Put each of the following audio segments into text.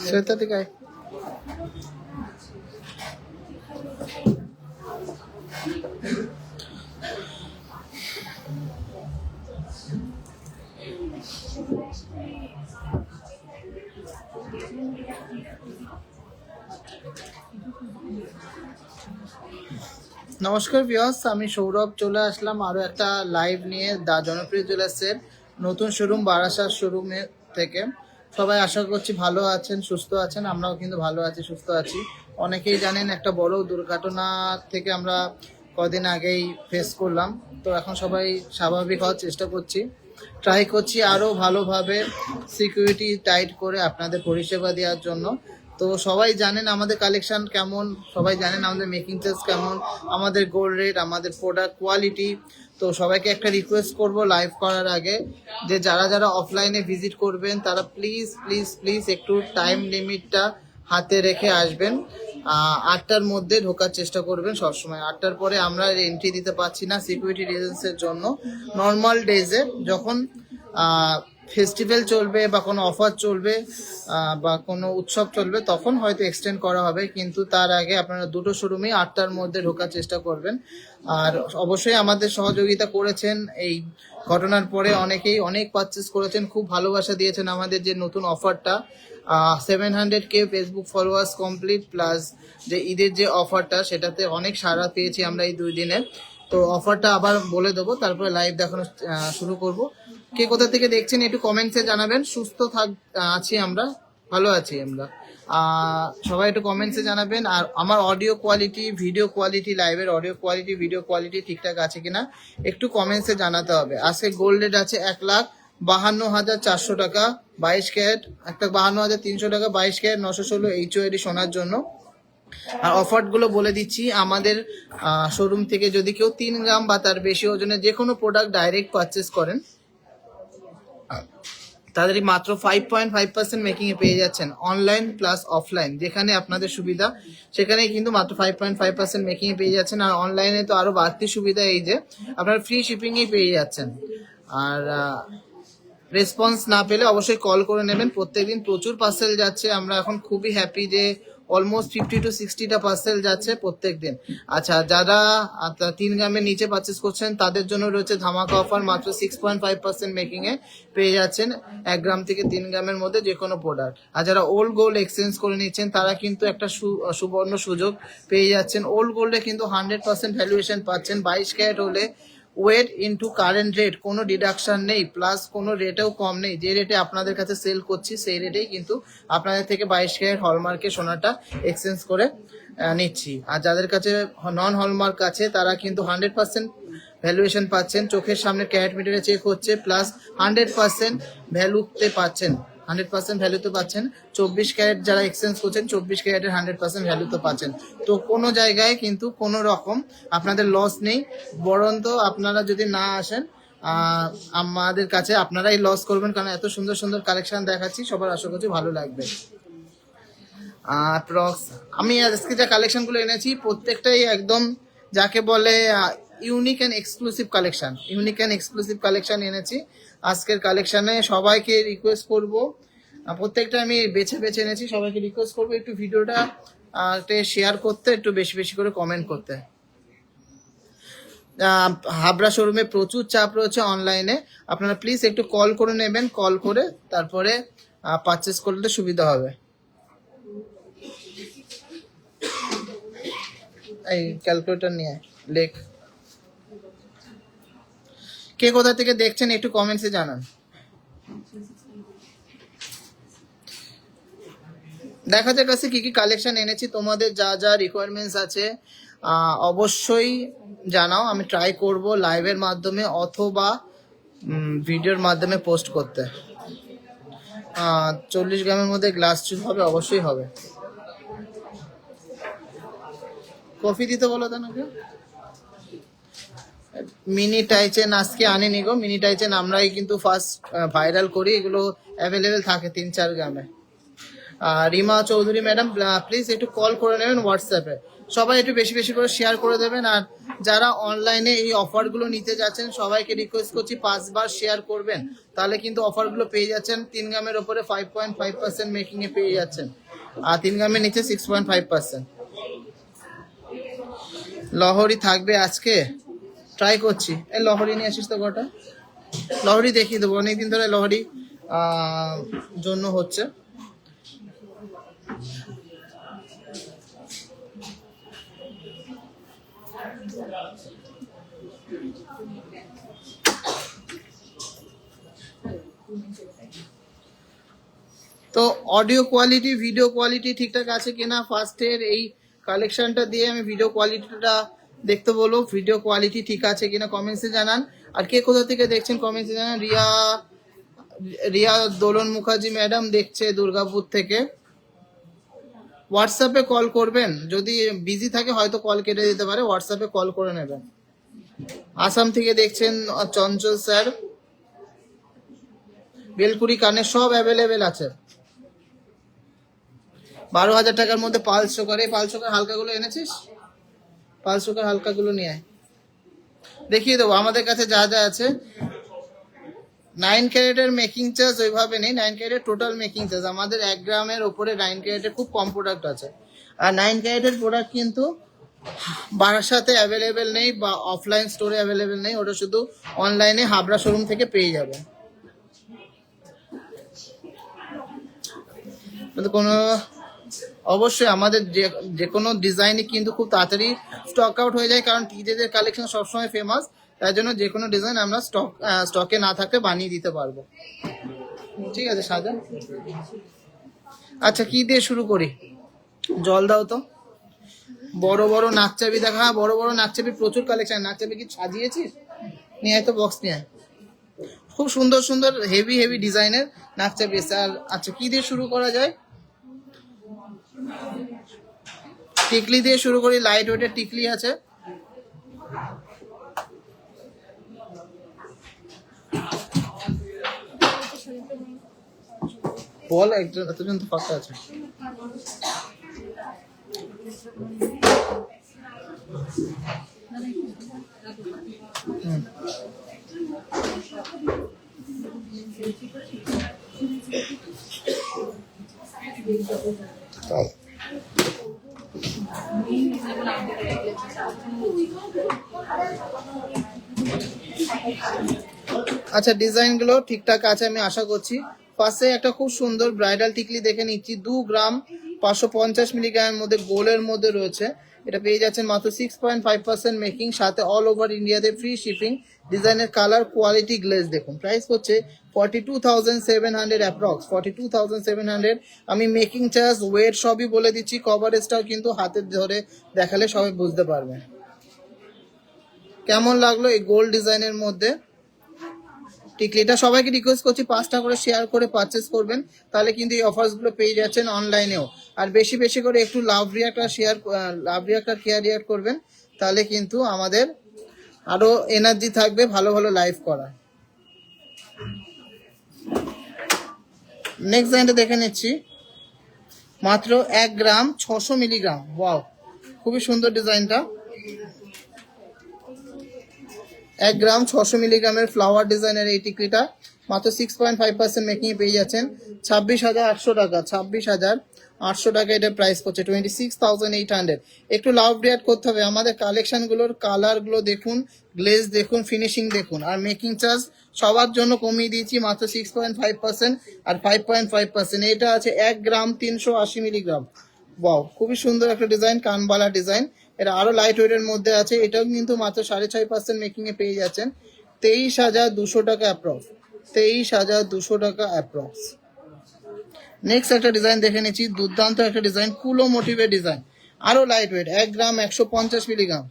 श्वेता ती काय নমস্কার ভিউয়ার্স, আমি সৌরভ চলে আসলাম আরো একটা লাইভ নিয়ে জনপ্রিয় জুয়েলার্সের নতুন শোরুম বারাসাত শোরুমে থেকে। সবাই আশা করছি ভালো আছেন, সুস্থ আছেন। আমরাও কিন্তু ভালো আছি, সুস্থ আছি। অনেকেই জানেন একটা বড় দুর্ঘটনা থেকে আমরা কদিন আগেই ফেস করলাম। তো এখন সবাই স্বাভাবিক হওয়ার চেষ্টা করছি, ট্রাই করছি আরো ভালোভাবে সিকিউরিটি টাইট করে আপনাদের পরিষেবা দেওয়ার জন্য। তো সবাই জানেন আমাদের কালেকশন কেমন, সবাই জানেন আমাদের মেকিং চার্জ কেমন, আমাদের গোল্ড রেট, আমাদের প্রোডাক্ট কোয়ালিটি। তো সবাইকে একটা রিকোয়েস্ট করব লাইভ করার আগে, যে যারা যারা অফলাইনে ভিজিট করবেন তারা প্লিজ প্লিজ প্লিজ একটু টাইম লিমিটটা হাতে রেখে আসবেন। 8টার মধ্যে ঢোকার চেষ্টা করবেন সবসময়। 8টার পরে আমরা এন্ট্রি দিতে পারছি না সিকিউরিটি রিজনসের জন্য। নর্মাল ডেজে যখন ফেস্টিভ্যাল চলবে বা কোনো অফার চলবে বা কোনো উৎসব চলবে তখন হয়তো এক্সটেন্ড করা হবে, কিন্তু তার আগে আপনারা দুটো শোরুমেই 8টার মধ্যে ঢোকার চেষ্টা করবেন। আর অবশ্যই আমাদের সহযোগিতা করেছেন এই ঘটনার পরে অনেকেই অনেক পারচেস করেছেন, খুব ভালোবাসা দিয়েছেন আমাদের যে নতুন অফারটা 700K Facebook followers complete plus যে ঈদের যে অফারটা, সেটাতে অনেক সাড়া পেয়েছি আমরা এই 2 দিনে। তো অফারটা আবার বলে দেবো, তারপরে লাইভ দেখানো শুরু করব। কে কোথা থেকে দেখছেন একটু কমেন্টসে জানাবেন। সুস্থ আছি আমরা, ভালো আছি আমরা। সবাই একটু কমেন্টসে জানাবেন। আর আমার অডিও কোয়ালিটি, ভিডিও কোয়ালিটি, লাইভের অডিও কোয়ালিটি, ভিডিও কোয়ালিটি ঠিকঠাক আছে কিনা একটু কমেন্টসে জানাতে হবে। আজকে গোল্ড রেট আছে 1,52,400 টাকা 22 ক্যারেট, একটা 52,300 টাকা 22 ক্যারেট 916 HOAD সোনার জন্য। আর অফার গুলো বলে দিচ্ছি, আমাদের শোরুম থেকে যদি কেউ 3 গ্রাম বা তার বেশি ওজনের যে কোনো প্রোডাক্ট ডাইরেক্ট পারচেস করেন তাদেরই মাত্র 5.5% মেকিং এ পেয়ে যাচ্ছেন। অনলাইন প্লাস অফলাইন যেখানে আপনাদের সুবিধা সেখানে কিন্তু মাত্র 5.5% মেকিং এ পেয়ে যাচ্ছেন। আর অনলাইনে তো আরো বাড়তি সুবিধা, এই যে আপনারা ফ্রি শিপিং এ পেয়ে যাচ্ছেন। আর রেসপন্স না পেলে অবশ্যই কল করে নেবেন। প্রত্যেকদিন প্রচুর পার্সেল যাচ্ছে, আমরা এখন খুবই হ্যাপি যে অলমোস্ট 50 to 60টা পার্সেল যাচ্ছে প্রত্যেক দিন। আচ্ছা, যারা 3 গ্রামের নিচে পারচেস করছেন তাদের জন্য রয়েছে ধামাকা অফার, মাত্র 6.5% মেকিং এ পেয়ে যাচ্ছেন 1 গ্রাম থেকে 3 গ্রামের মধ্যে যে কোনো প্রোডাক্ট। আর যারা ওল্ড গোল্ড এক্সচেঞ্জ করে নিচ্ছেন তারা কিন্তু একটা সুবর্ণ সুযোগ পেয়ে যাচ্ছেন। ওল্ড গোল্ডে কিন্তু 100% ভ্যালুয়েশন পাচ্ছেন। 22 ক্যারেট হলে ওয়েট ইন্টু কারেন্ট রেট কোনো ডিডাকশন নেই, প্লাস কোনো রেটেও কম নেই। যে রেটে আপনাদের কাছে সেল করছি সেই রেটেই কিন্তু আপনাদের থেকে 22 ক্যারেট হলমার্কের সোনাটা এক্সচেঞ্জ করে নিচ্ছি। আর যাদের কাছে নন হলমার্ক আছে তারা কিন্তু 100% ভ্যালুয়েশন পাচ্ছেন, চোখের সামনে ক্যারেট মিটারে চেক হচ্ছে, প্লাস 100% ভ্যালুতে পাচ্ছেন, 100% ভ্যালুতে পাচ্ছেন। 24 ক্যারেট যারা এক্সচেঞ্জ করছেন 24 ক্যারেটের 100% ভ্যালুতে পাচ্ছেন। তো কোনো জায়গায় কিন্তু কোনো রকম আপনাদের লস নেই, বরঞ্চ আপনারা যদি না আসেন আমাদের কাছে আপনারাই লস করবেন, কারণ এত সুন্দর সুন্দর কালেকশন দেখাচ্ছি, সবার আশা করছি ভালো লাগবে। প্রক্স আমি আজকে যা কালেকশনগুলো এনেছি প্রত্যেকটাই একদম যাকে বলে unique and exclusive collection, unique and exclusive collection এনেছি আজকের কালেকশনে। সবাইকে রিকোয়েস্ট করব, প্রত্যেকটা আমি বেছে বেছে এনেছি, সবাইকে রিকোয়েস্ট করবো একটু ভিডিওটা শেয়ার করতে, একটু বেশি বেশি করে কমেন্ট করতে। হাবড়া শোরুমে প্রচুর চাপ রয়েছে অনলাইনে, আপনারা প্লিজ একটু কল করে নেবেন, কল করে তারপরে পারচেস করলে সুবিধা হবে। এই ক্যালকুলেটর নিয়ে লেখ, কে কোথা থেকে দেখছেন একটু কমেন্টসে জানান। দেখা যাক কাছে কি কি কালেকশন এনেছি, তোমাদের যা যা রিকোয়ারমেন্টস আছে অবশ্যই জানাও, আমি ট্রাই করব লাইভের মাধ্যমে অথবা ভিডিওর মাধ্যমে পোস্ট করতে। 40 গ্রামের মধ্যে গ্লাস চুপ হবে, অবশ্যই হবে। কফি দিতে বলো তো নাকি। মিনি টাইচেন আজকে আনিনি গো, মিনি টাইচেন আমরাই কিন্তু ফার্স্ট ভাইরাল করি, এগুলো অ্যাভেলেবেল থাকে 3-4 গ্রামে। রিমা চৌধুরী ম্যাডাম প্লিজ একটু কল করে নেবেন হোয়াটসঅ্যাপে, সবাই একটু বেশি বেশি করে শেয়ার করে দেবেন। আর যারা অনলাইনে এই অফারগুলো নিতে যাচ্ছেন সবাইকে রিকোয়েস্ট করছি 5 বার শেয়ার করবেন, তাহলে কিন্তু অফারগুলো পেয়ে যাচ্ছেন। 3 গ্রামের ওপরে 5.5% মেকিং এ পেয়ে যাচ্ছেন, আর 3 গ্রামের নিচে 6.5%। লহরি থাকবে আজকে, ট্রাই করছি। এই লহরি নিয়ে আসিস তো গোটা, লহরি দেখিয়ে দেবো, অনেকদিন ধরে লহরি জন্য হচ্ছে। তো অডিও কোয়ালিটি ভিডিও কোয়ালিটি ঠিকঠাক আছে কিনা, ফার্স্টের এই কালেকশনটা দিয়ে আমি ভিডিও কোয়ালিটিটা দেখতে বলবো, ভিডিও কোয়ালিটি ঠিক আছে কিনা কমেন্টসে জানান। আর কে কোথা থেকে দেখছেন কমেন্টসে জানান। রিয়া দোলন মুখার্জি ম্যাডাম দেখছে দুর্গাপুর থেকে। হোয়াটসঅ্যাপে কল করবেন, যদি বিজি থাকে হয়তো কল কেটে দিতে পারে, হোয়াটসঅ্যাপে কল করে নেবেন। আসাম থেকে দেখছেন চঞ্চল স্যার। বেলকুড়ি কানের সব অ্যাভেলেবেল আছে। 12,000 টাকার মধ্যে পালস চোকার, এই পালস চোকার হালকাগুলো এনেছিস, পালস চোকার হালকাগুলো নিয়ে আয়, দেখিয়ে দেবো আমাদের কাছে যা যা আছে। 9 ক্যারেটের মেকিং চার্জ ওইভাবে নেই, 9 ক্যারেটের টোটাল মেকিং চার্জ আমাদের 1 গ্রামের ওপরে 9 ক্যারেটের খুব কম প্রোডাক্ট আছে। আর 9 ক্যারেটের প্রোডাক্ট কিন্তু বারাসাতে অ্যাভেলেবেল নেই বা অফলাইন স্টোরে অ্যাভেলেবেল নেই, ওটা শুধু অনলাইনে হাবড়া শোরুম থেকে পেয়ে যাবে। কোনো অবশ্যই আমাদের যে কোনো ডিজাইনই কিন্তু খুব তাড়াতাড়ি স্টক আউট হয়ে যায়, কারণ টিজেদের কালেকশন সবসময় ফেমাস, তাই জন্য যে কোনো ডিজাইন আমরা স্টকে না থাকলে বানিয়ে দিতে পারবো। ঠিক আছে সাজা। আচ্ছা কি দিয়ে শুরু করি, জল দাও তো। বড় বড় নাকচাবি দেখা, বড় বড় নাকচাবি প্রচুর কালেকশন। নাকচাবি কি সাজিয়েছিস, নিয়ে আয় তো বক্স নিয়ে আয়। খুব সুন্দর সুন্দর হেভি হেভি ডিজাইনের নাকচাবি এসে। আর আচ্ছা কি দিয়ে শুরু করা যায়, টিকলি দিয়ে শুরু করি, লাইট ওয়েটের টিকলি আছে। বল একজন, এতজন তো ফাঁকা আছে। আচ্ছা ডিজাইনগুলো ঠিকঠাক আছে আমি আশা করছি। ফার্স্টে একটা খুব সুন্দর ব্রাইডাল টিকলি দেখে নিচ্ছি, 2 গ্রাম 550 মিলিগ্রামের মধ্যে গোলের মধ্যে রয়েছে। এটা পেয়ে যাচ্ছেন মাত্র 6.5% মেকিং, সাথে অল ওভার ইন্ডিয়াতে ফ্রি শিপিং। ডিজাইনের কালার কোয়ালিটি গ্লেজ দেখুন। প্রাইস হচ্ছে 42,700 অ্যাপ্রক্স, 42,700। আমি মেকিং চার্জ ওয়েট সবই বলে দিচ্ছি, কভারেজটাও কিন্তু হাতে ধরে দেখালে সবাই বুঝতে পারবে। কেমন লাগলো এই গোল্ড ডিজাইনের মধ্যে টিকলিটা? সবাইকে রিকোয়েস্ট করছি 5টা করে শেয়ার করে পারচেস করবেন, তাহলে কিন্তু এই অফার্স গুলো পেয়ে যাচ্ছেন অনলাইনেও। আর বেশি বেশি করে একটু লাভ রিয়াক্ট আর কেয়ার রিয়াক্ট করবেন, তাহলে কিন্তু আমাদের আরো এনার্জি থাকবে ভালো ভালো লাইভ করা। নেক্সট ডিজাইনটা দেখে নিচ্ছি, মাত্র 1 গ্রাম 600 মিলিগ্রাম। ওয়াও, খুবই সুন্দর ডিজাইনটা। 1 গ্রাম 600 মিলিগ্রামের ফ্লাওয়ার ডিজাইনের এই টিকলিটা মাত্র 6.5% মেকিং এ পেয়ে যাচ্ছেন 26,800 টাকা। 26,800 টাকা এটা প্রাইস পড়ছে, 26,800। একটু লাভ রিয়াক্ট করতে হবে। আমাদের কালেকশনগুলোর কালারগুলো দেখুন, গ্লেজ দেখুন, ফিনিশিং দেখুন। আর মেকিং চার্জ সবার জন্য কমিয়ে দিয়েছি মাত্র 6.5% আর 5.5%। এটা আছে 1 গ্রাম 380 মিলিগ্রাম। ওয়াও, খুবই সুন্দর একটা ডিজাইন, কানবালা ডিজাইন। এটা আরো লাইট ওয়েটের মধ্যে আছে। এটাও কিন্তু মাত্র 6.5% মেকিং এ পেয়ে যাচ্ছেন 23,200 টাকা অ্যাপ্রক্স। 23,200 টাকা অ্যাপ্রক্স। নেক্সট একটা ডিজাইন দেখে নিচ্ছি, দুর্দান্ত একটা ডিজাইন, কুলো মোটিভের ডিজাইন, আরো লাইট ওয়েট, 1 গ্রাম 150 মিলিগ্রাম।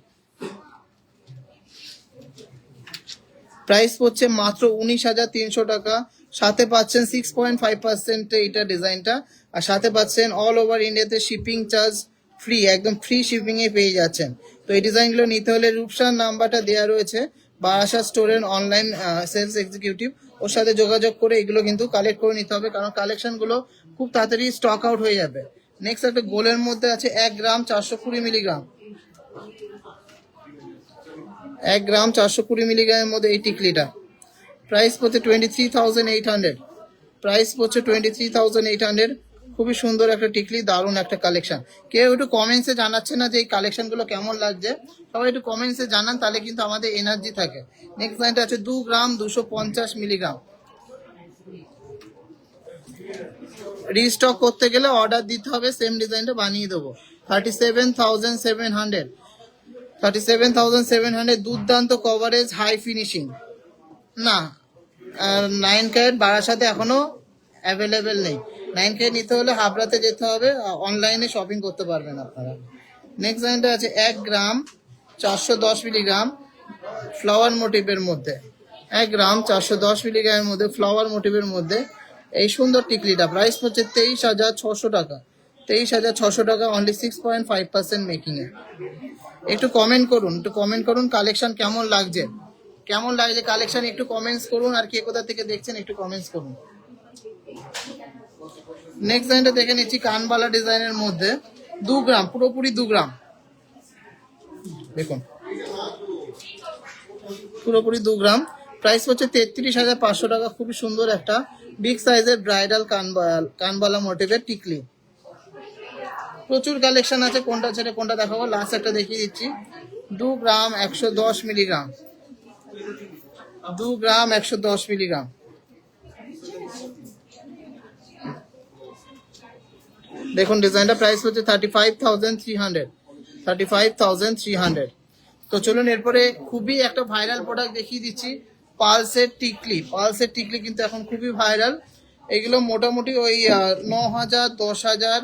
প্রাইস পড়ছে মাত্র 19,300 টাকা। সাথে পাচ্ছেন 6.5% এইটা ডিজাইনটা, আর সাথে পাচ্ছেন অল ওভার ইন্ডিয়াতে শিপিং চার্জ ফ্রি, একদম ফ্রি শিপিং এ পেয়ে যাচ্ছেন। তো এই ডিজাইনগুলো নিতে হলে রূপসার নাম্বারটা দেওয়া রয়েছে, বারাসা স্টোরের অনলাইন সেলস এক্সিকিউটিভ, ওর সাথে যোগাযোগ করে এগুলো কিন্তু কালেক্ট করে নিতে হবে, কারণ কালেকশনগুলো খুব তাড়াতাড়ি স্টক আউট হয়ে যাবে। নেক্সট একটা গোলের মধ্যে আছে 1 গ্রাম 420 মিলিগ্রাম। 1 গ্রাম 420 মিলিগ্রামের মধ্যে এই টিকলিটা প্রাইস পড়ছে 23,800। প্রাইস পড়ছে 23,800। খুবই সুন্দর একটা টিকলি, দারুণ একটা কালেকশন। কেউ একটু কমেন্টসে জানাচ্ছে না যে এই কালেকশনগুলো কেমন লাগছে, সবাই একটু কমেন্টসে জানান, তাহলে কিন্তু আমাদের এনার্জি থাকে। নেক্সট লাইনটা আছে 2 গ্রাম 250 মিলিগ্রাম। রিস্টক করতে গেলে অর্ডার দিতে হবে, সেম ডিজাইনটা বানিয়ে দেবো। 37,700। 37,700। দুর্দান্ত কভারেজ, হাই ফিনিশিং। না, 9 ক্যারেট বারাসাতে এখনো অ্যাভেলেবেল নেই। 9 ক্যারেট নিতে হলে হাবড়াতে যেতে হবে, অনলাইনে শপিং করতে পারবেন আপনারা। নেক্সট লাইনটা আছে 1 গ্রাম 410 মিলিগ্রাম ফ্লাওয়ার মোটিভের মধ্যে। 1 গ্রাম 410 মিলিগ্রামের মধ্যে ফ্লাওয়ার মোটিভের মধ্যে এই সুন্দর টিকলিটা প্রাইস হচ্ছে 23,600 টাকা। 23,600 টাকা, অনলি 6.5% মেকিং এ। একটু কমেন্ট করুন কালেকশন কেমন লাগছে, কালেকশন একটু কমেন্টস করুন। আর কে কোথা থেকে দেখছেন একটু কমেন্টস করুন। নেক্সট ডিজাইনটা দেখে নিচ্ছি, কানবালা ডিজাইনের মধ্যে 2 গ্রাম, পুরোপুরি 2 গ্রাম। দেখুন, পুরোপুরি 2 গ্রাম। প্রাইস হচ্ছে 33,500 টাকা। খুবই সুন্দর একটা বিগ সাইজের ব্রাইডাল কানবালা মোটিভের টিকলি। প্রচুর কালেকশন আছে, কোনটা ছেড়ে কোনটা দেখাবো, লাস্ট একটা দেখিয়ে দিচ্ছি। 2 গ্রাম 110 মিলিগ্রাম। 2 গ্রাম 110 মিলিগ্রাম। দেখুন ডিজাইনটা, প্রাইস হচ্ছে 35,300। 35,300। তো চলুন এরপরে খুবই একটা ভাইরাল প্রোডাক্ট দেখিয়ে দিচ্ছি, পালসের টিকলি। পালসের টিকলি কিন্তু এখন খুবই ভাইরাল। এগুলো মোটামুটি ওই 9,000, 10,000,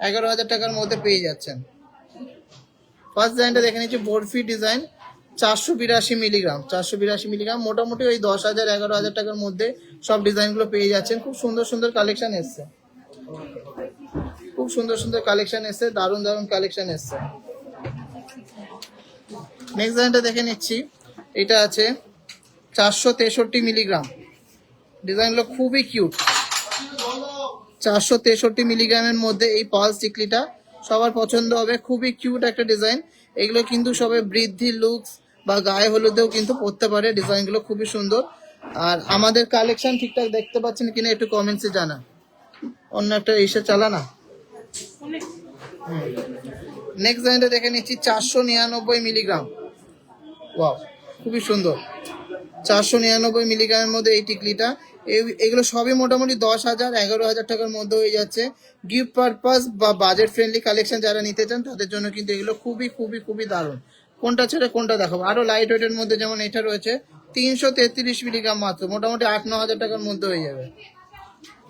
11,000 টাকার মধ্যে পেয়ে যাচ্ছেন। ফার্স্ট ডিজাইনটা দেখে নিচ্ছি, বরফি ডিজাইন, 482 মিলিগ্রাম। 482 মিলিগ্রাম, মোটামুটি ওই 10,000, 11,000 টাকার মধ্যে সব ডিজাইনগুলো পেয়ে যাচ্ছেন। খুব সুন্দর সুন্দর কালেকশন এসছে, দারুণ দারুণ কালেকশন এসছে। নেক্সট ডিজাইনটা দেখে নিচ্ছি, এটা আছে 463 মিলিগ্রাম। ডিজাইনগুলো খুবই কিউট। 463 মিলিগ্রামের মধ্যে এই পালস টিকলিটা সবার পছন্দ হবে, খুবই কিউট একটা ডিজাইন। এগুলো কিন্তু সবাই বৃদ্ধি লুকস বা গায়ে হলুদেও কিন্তু পরতে পারে। ডিজাইনগুলো খুবই সুন্দর। আর আমাদের কালেকশন ঠিকঠাক দেখতে পাচ্ছেন কিনা একটু কমেন্টসে জানা। অন্য একটা ইসে চালা না। নেক্সট ডিজাইনটা দেখে নিচ্ছি, 499 মিলিগ্রাম। ওয়াও, খুবই সুন্দর। 499 মিলিগ্রামের মধ্যে এই টিকলিটা। এগুলো সবই মোটামুটি 10,000, 11,000 টাকার মধ্যে হয়ে যাচ্ছে। গিফট পারপাস বা বাজেট ফ্রেন্ডলি কালেকশন যারা নিতে চান তাদের জন্য কিন্তু এগুলো খুবই খুবই খুবই দারুণ। কোনটা ছেড়ে কোনটা দেখাবো। আরো লাইট ওয়েটের মধ্যে যেমন এটা রয়েছে 333 মিলিগ্রাম মাত্র, মোটামুটি 8-9 হাজার টাকার মধ্যে হয়ে যাবে।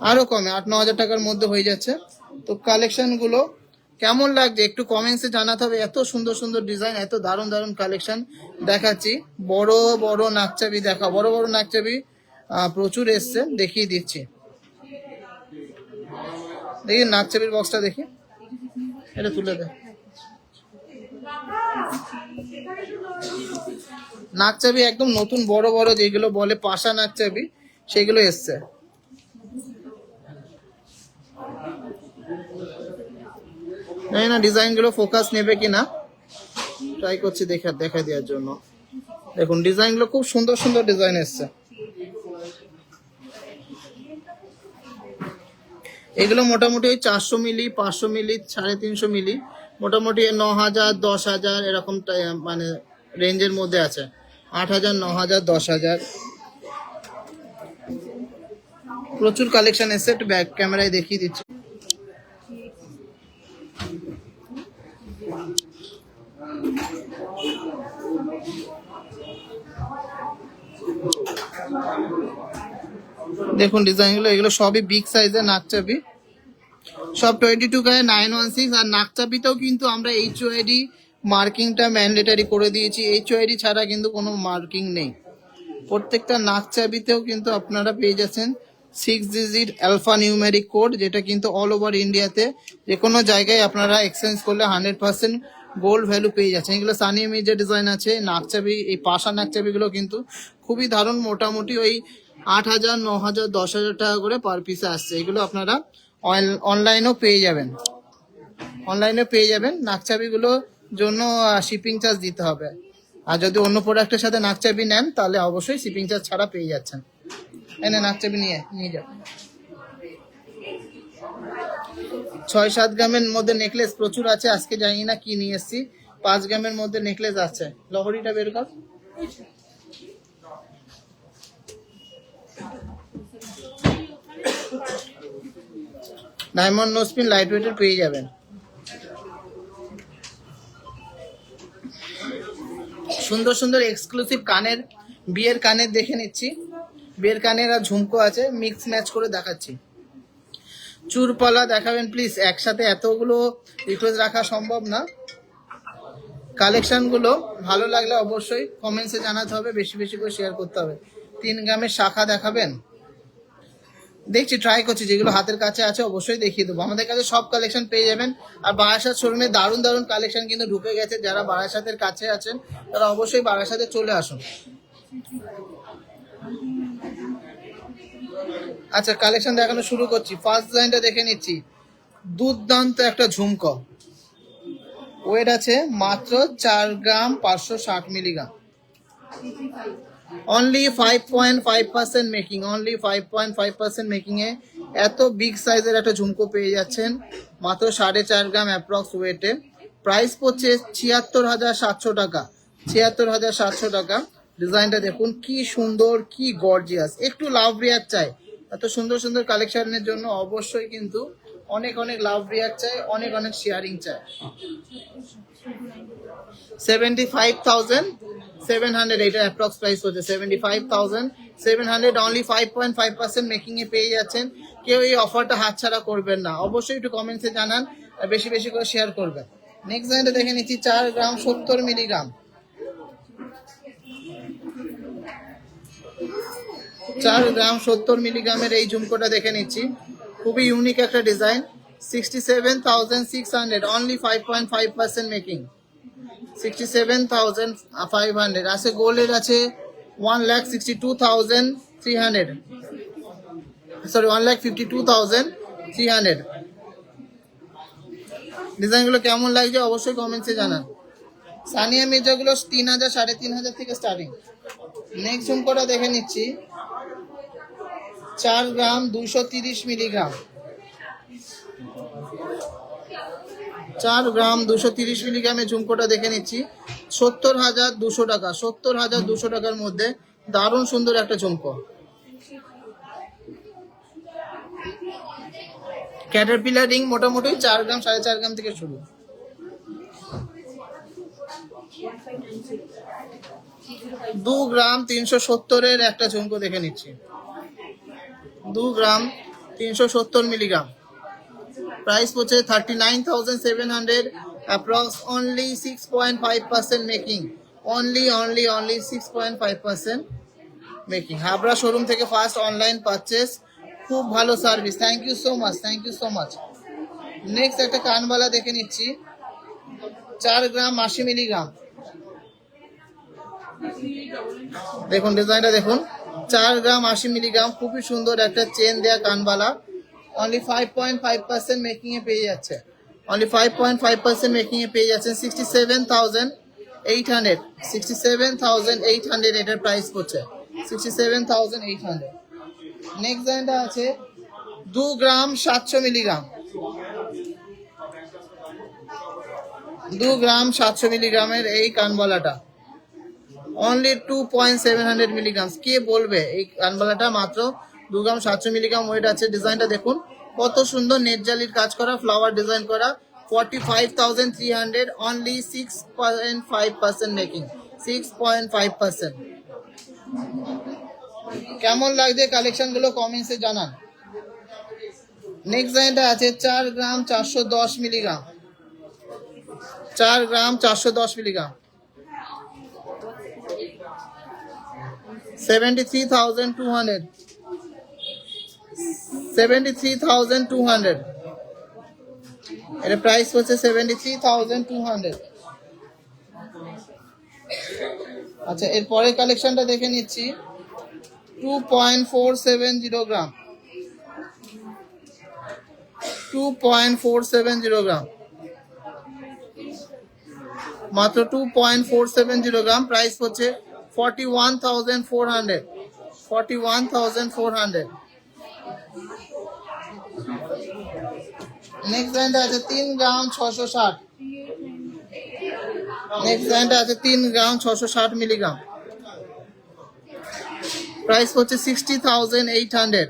আরো কমে 8-9 হাজার টাকার মধ্যে হয়ে যাচ্ছে। তো কালেকশন গুলো কেমন লাগছে একটু কমেন্টসে জানাতে হবে। এত সুন্দর সুন্দর ডিজাইন, এত দারুণ দারুণ কালেকশন দেখাচ্ছি। বড় বড় নাকচাবি দেখা, বড় বড় নাকচাবি প্রচুর এসছে, দেখিয়ে দিচ্ছি। দেখি নাকচাবির বক্সটা দেখি, এটা তুলে দে। নাকচাবি একদম নতুন বড় বড় যেগুলো বলে পাশা নাকচাবি, সেগুলো এসছে। জানি না ডিজাইন গুলো ফোকাস নেবে কিনা, ট্রাই করছি দেখা দেওয়ার জন্য। দেখুন ডিজাইন গুলো খুব সুন্দর সুন্দর ডিজাইন এসছে। এগুলো মোটামুটি ওই 400 মিলি, 500 মিলি, 350 মিলি, মোটামুটি 9000, 10,000 এরকম মানে রেঞ্জের মধ্যে আছে। 8000, 9000, 10,000 প্রচুর কালেকশন এসছে। একটু ব্যাক ক্যামেরায় দেখিয়ে দিচ্ছি। দেখুন ডিজাইনগুলো, এগুলো সবই বিগ সাইজের নাকচাবি, সব 22 গায়ে 916। আর নাকচাবিতেও কিন্তু আমরা HOID মার্কিংটা ম্যান্ডেটারি করে দিয়েছি। HOID ছাড়া কিন্তু কোনো মার্কিং নেই। প্রত্যেকটা নাকচাবিতেও কিন্তু আপনারা পেয়ে যাচ্ছেন 6 ডিজিট অ্যালফা নিউমেরিক কোড, যেটা কিন্তু অল ওভার ইন্ডিয়াতে যে কোনো জায়গায় আপনারা এক্সচেঞ্জ করলে 100% গোল্ড ভ্যালু পেয়ে যাচ্ছেন। এগুলো সানিয়া মির্জা ডিজাইন আছে। নাকচাবি, এই পাশা নাকচাবিগুলো কিন্তু খুবই দারুণ, মোটামুটি ওই 8,000, 9,000, 10,000 টাকা করে পার পিসে আসছে। এগুলো আপনারা অনলাইনেও পেয়ে যাবেন, নাকচাবিগুলোর জন্য শিপিং চার্জ দিতে হবে। আর যদি অন্য প্রোডাক্টের সাথে নাকচাবি নেন তাহলে অবশ্যই শিপিং চার্জ ছাড়া পেয়ে যাচ্ছেন। এনে নাকচাবি নিয়ে যান। 6-7 গ্রামের মধ্যে নেকলেস প্রচুর আছে। আজকে জানি না কি নিয়ে এসেছি। 5 গ্রামের মধ্যে নেকলেস আছে। লহরিটা বের কর। ডায়মন্ড নোজপিন লাইট ওয়েটের পেয়ে যাবেন। সুন্দর সুন্দর এক্সক্লুসিভ কানের, বিয়ের কানের দেখে নিচ্ছি। বিয়ের কানের আর ঝুমকো আছে, মিক্স ম্যাচ করে দেখাচ্ছি। চুরপালা দেখাবেন প্লিজ। একসাথে এতগুলো রিকোয়েস্ট রাখা সম্ভব না। কালেকশন গুলো ভালো লাগলে অবশ্যই কমেন্টসে জানাতে হবে, বেশি বেশি করে শেয়ার করতে হবে। 3 গ্রামের শাখা দেখাবেন, দেখছি, ট্রাই করছি। যেগুলো হাতের কাছে আছে অবশ্যই দেখিয়ে দেবো। আমাদের কাছে সব কালেকশন পেয়ে যাবেন। আর বারাসাত শোরুমে দারুণ দারুণ কালেকশন কিন্তু ঢুকে গেছে। যারা বারাসাতের কাছে আছেন তারা অবশ্যই বারাসাতে চলে আসুন। আচ্ছা, কালেকশন দেখানো শুরু করছি। ফার্স্ট ডিজাইনটা দেখে নিচ্ছি। দুর্দান্ত একটা ঝুমকো, ওয়েট আছে মাত্র 4 gram 560 milligram, only 5.5% making, only 5.5% making এ এত বিগ সাইজের একটা ঝুমকো পেয়ে যাচ্ছেন মাত্র 4.5 গ্রাম অ্যাপ্রক্স ওয়েটে। প্রাইস পড়ছে 76,700 টাকা, 76,700 টাকা। ডিজাইনটা দেখুন কি সুন্দর, কি গর্জিয়াস। একটু লাভ রিয়াক্ট চাই, এত সুন্দর সুন্দর কালেকশনের জন্য অবশ্যই কিন্তু অনেক অনেক লাভ রিয়াক্ট চাই, অনেক অনেক শেয়ারিং চাই। 75,700 এটা অ্যাপ্রক্স প্রাইস হচ্ছে। 75,700, অনলি 5.5% মেকিং এ পেয়ে যাচ্ছেন। কেউ এই অফারটা হাতছাড়া করবেন না। অবশ্যই একটু কমেন্টসে জানান আর বেশি বেশি করে শেয়ার করবেন। নেক্সট ডিজাইনটা দেখে নিচ্ছি। 4 গ্রাম 70 মিলিগ্রাম, 4 গ্রাম 70 মিলিগ্রামের এই ঝুমকোটা দেখে নিচ্ছি। খুবই ইউনিক একটা ডিজাইন। 67,600, অনলি 5.5% মেকিং, 67,500 আছে। গোল্ডের আছে 1,62,300, সরি 1,52,300। ডিজাইনগুলো কেমন লাগছে অবশ্যই কমেন্টসে জানান। সানিয়া মির্জাগুলো 3,000, 3,500 থেকে স্টার্টিং। নেক্সট ঝুমকোটা দেখে নিচ্ছি। 4 গ্রাম 230 মিলিগ্রাম, 4 গ্রাম 230 মিলিগ্রামের ঝুমকোটা দেখে নিচ্ছি। 70,200 টাকা, 70,200 টাকার মধ্যে দারুণ সুন্দর একটা ঝুমকো। ক্যাটারপিলার রিং মোটামুটি 4 গ্রাম 4.5 গ্রাম থেকে শুরু। 2 গ্রাম 370 একটা ঝুমকো দেখে নিচ্ছি। 2 গ্রাম 370 মিলিগ্রাম, প্রাইস পড়ছে 39,700, approx only 6.5% making, only 6.5% making. Habra showroom থেকে ফার্স্ট অনলাইন পারচেস, খুব ভালো service, thank you so much. Next একটা কানবালা দেখে নিচ্ছি, 4 গ্রাম 80 মিলিগ্রাম। দেখুন ডিজাইনটা দেখুন, 4 গ্রাম 80 মিলিগ্রাম, খুবই সুন্দর একটা চেন দেয়া কানবালা, অনলি 5.5% মেকিং এ পেয়ে যাচ্ছে, অনলি 5.5% মেকিং এ পেয়ে যাচ্ছেন 67,800, এটার প্রাইস পড়ছে 67,800। নেক্সট ডিজাইনটা আছে 2 গ্রাম 700 মিলিগ্রাম, 2 গ্রাম 700 মিলিগ্রামের এই কানবালাটা অনলি 2.700 মিলিগ্রাম। কে বলবে এই কানবালাটা মাত্র 2 গ্রাম 700 মিলিগ্রাম ওয়েট আছে। ডিজাইনটা দেখুন কত সুন্দর, নেট জালির কাজ করা, ফ্লাওয়ার ডিজাইন করা, 45,300, অনলি 6.5% মেকিং, 6.5%। কেমন লাগছে কালেকশন গুলো কমেন্টসে জানান। নেক্সট ডিজাইনটা আছে 4 গ্রাম 410 মিলিগ্রাম, 4 গ্রাম 410 মিলিগ্রাম, 73,200, 73,200, এর প্রাইস হচ্ছে 73,200। আচ্ছা, এর পরের কালেকশনটা দেখে নিচ্ছি, 2.470 গ্রাম, 2.470 গ্রাম, মাত্র 2.470 গ্রাম, প্রাইস হচ্ছে 41,400, 41,400। নেক্সট ব্র্যান্ড আছে 3 গ্রাম 660, নেক্সট ব্র্যান্ড আছে 3 গ্রাম 660 মিলিগ্রাম, প্রাইস হচ্ছে 60,800,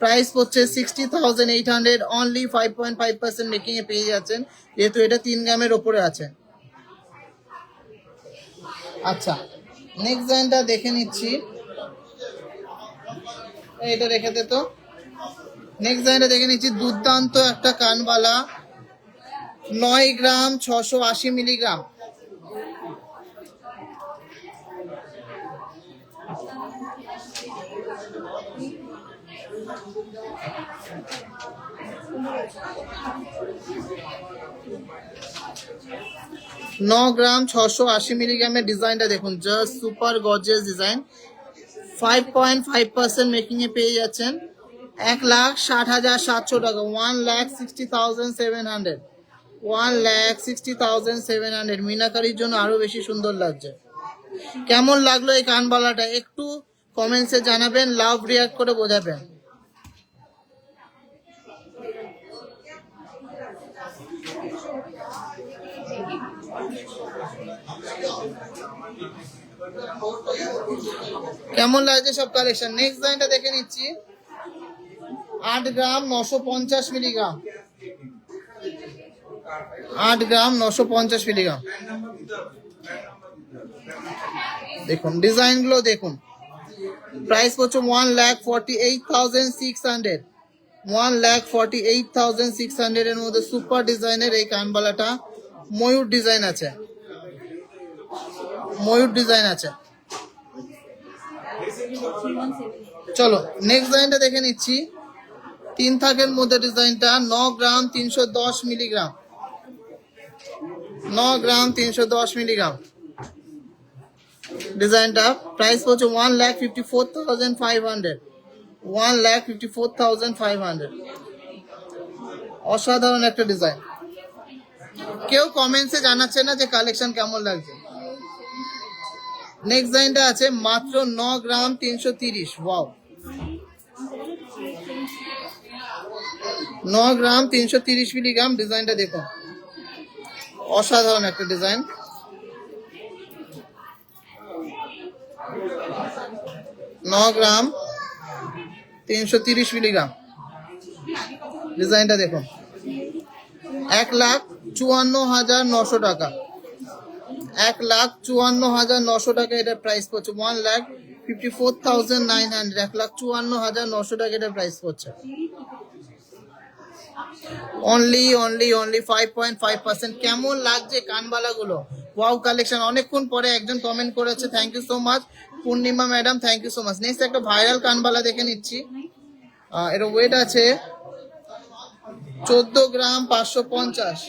প্রাইস হচ্ছে 60,800, অনলি 5.5% মেকিং এ পেয়ে যাচ্ছেন, যেহেতু এটা 3 গ্রামের ওপরে আছে। আচ্ছা, নেক্সট ডিজাইনটা দেখে নিচ্ছি, এটা রেখে দে তো। নেক্সট ডিজাইনটা দেখে নিচ্ছি, দুর্দান্ত একটা কানবালা, 9 গ্রাম 680 মিলিগ্রাম, नौ ग्राम 680 মিলিগ্রামের। ডিজাইনটা দেখুন, just super gorgeous design, 5.5% making এ পেয়ে যাচ্ছেন 1,60,700 টাকা, 1,60,700, 1,60,700। মিনাকারির জন্য আরো বেশি সুন্দর লাগছে। কেমন লাগলো এই কানবালাটা একটু কমেন্টসে জানাবেন, লাভ রিয়াক্ট করে বোঝাবেন। কেমন লাগছে সব কালেকশন। নেক্সট ডিজাইনটা দেখে নিচ্ছি, 8 গ্রাম 950 মিলিগ্রাম, 8 গ্রাম 950 মিলিগ্রাম। দেখুন ডিজাইন গুলো দেখুন, প্রাইস হচ্ছে 1,48,600, 1,48,600 এর মধ্যে সুপার ডিজাইনের এই কানবালাটা, ময়ূর ডিজাইন আছে, ময়ূর ডিজাইন আছে। চলো নেক্সট ডিজাইনটা দেখে নিচ্ছি, 3 থাকের মধ্যে ডিজাইনটা, 9 গ্রাম 310 মিলিগ্রাম, 9 গ্রাম 310 মিলিগ্রাম। ডিজাইনটা প্রাইস হচ্ছে 1,54,500, 1,54,500। অসাধারণ একটা ডিজাইন। কেউ কমেন্টসে জানাচ্ছে না যে কালেকশন কেমন লাগছে। নেক্সট ডিজাইনটা আছে মাত্র 9 গ্রাম 330, ওয়াও, 9 গ্রাম 330 মিলিগ্রাম। ডিজাইনটা দেখুন, অসাধারণ একটা ডিজাইন। 9 গ্রাম 330 মিলিগ্রাম। ডিজাইনটা দেখুন, 1,54,900 টাকা, 1,54,900 টাকা এটার প্রাইস পড়ছে, 1,54,900, 1,54,900 টাকা এটার প্রাইস পড়ছে। অনলি 5.5%। কেমন লাগছে কানবালা গুলো? Wow collection. অনেকক্ষণ পরে একজন কমেন্ট করেছে, thank you so much Purnima madam, thank you so much. Next একটা ভাইরাল কানবালা দেখে নিচ্ছি। এর ওয়েট আছে 14 গ্রাম 550।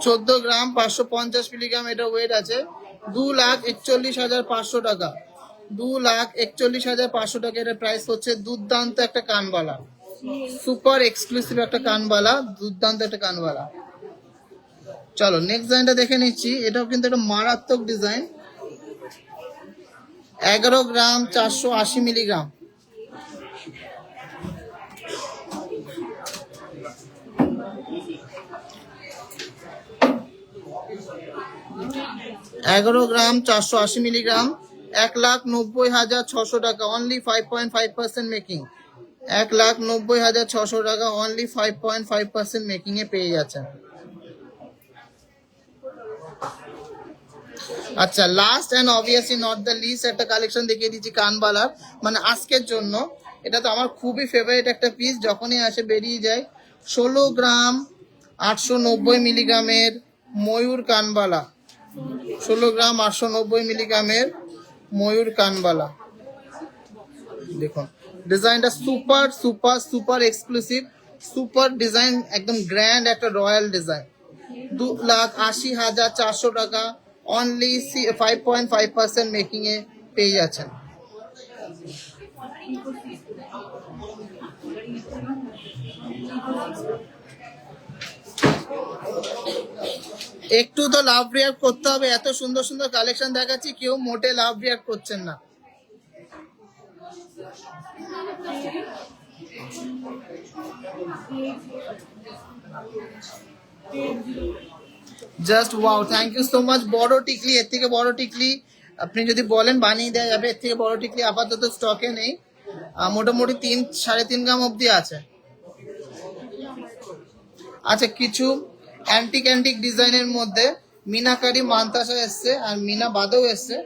14 গ্রাম 550 মিলিগ্রাম এটা ওয়েট আছে। 2,41,500 টাকা। 2,41,500 টাকা এর প্রাইস হচ্ছে। দুর্দান্ত একটা কানবালা, সুপার এক্সক্লুসিভ একটা কানবালা, দুর্দান্ত একটা কানবালা। চলো নেক্সট ডিজাইনটা দেখে নিচ্ছি। এটাও কিন্তু একটা মারাত্মক ডিজাইন। 11 গ্রাম 480 মিলিগ্রাম। 11 গ্রাম 480 মিলিগ্রাম, 1,90,600 টাকা। Only 5.5% making. 1,90,600 টাকা অনলি 5.5% মেকিং এ পেয়ে যাচ্ছেন। আচ্ছা, last and obviously not the least একটা কালেকশন দেখিয়ে দিচ্ছি কানবালার, মানে আজকের জন্য। এটা তো আমার খুবই ফেভারিট একটা পিস, যখনই আসে বেরিয়ে যায়। 16 গ্রাম 890 মিলিগ্রামের ময়ূর কানবালা। 16 গ্রাম 890 মিলিগ্রামের ময়ূর কানবালা। দেখুন ডিজাইনটা super super super exclusive, super design, একদম গ্র্যান্ড একটা রয়্যাল ডিজাইন। 2,80,400 টাকা অনলি 5.5% মেকিং এ পেয়ে যাচ্ছেন। একটু তো লাভ রিয়াক্ট করতে হবে, এত সুন্দর সুন্দর কালেকশন দেখাচ্ছি, কেউ মোটে লাভ রিয়াক্ট করছেন না। Just wow, thank you so much. বড় টিকলি, এর থেকে বড় টিকলি আপনি যদি বলেন বানিয়ে দেওয়া যাবে। এর থেকে বড় টিকলি আপাতত স্টকে নেই, মোটামুটি 3-3.5 গ্রাম অব্দি আছে। আচ্ছা, কিছু অ্যান্টিক ডিজাইনের মধ্যে মিনাকারি মান্তাসা এসছে, আর মিনা বাদেও এসছে,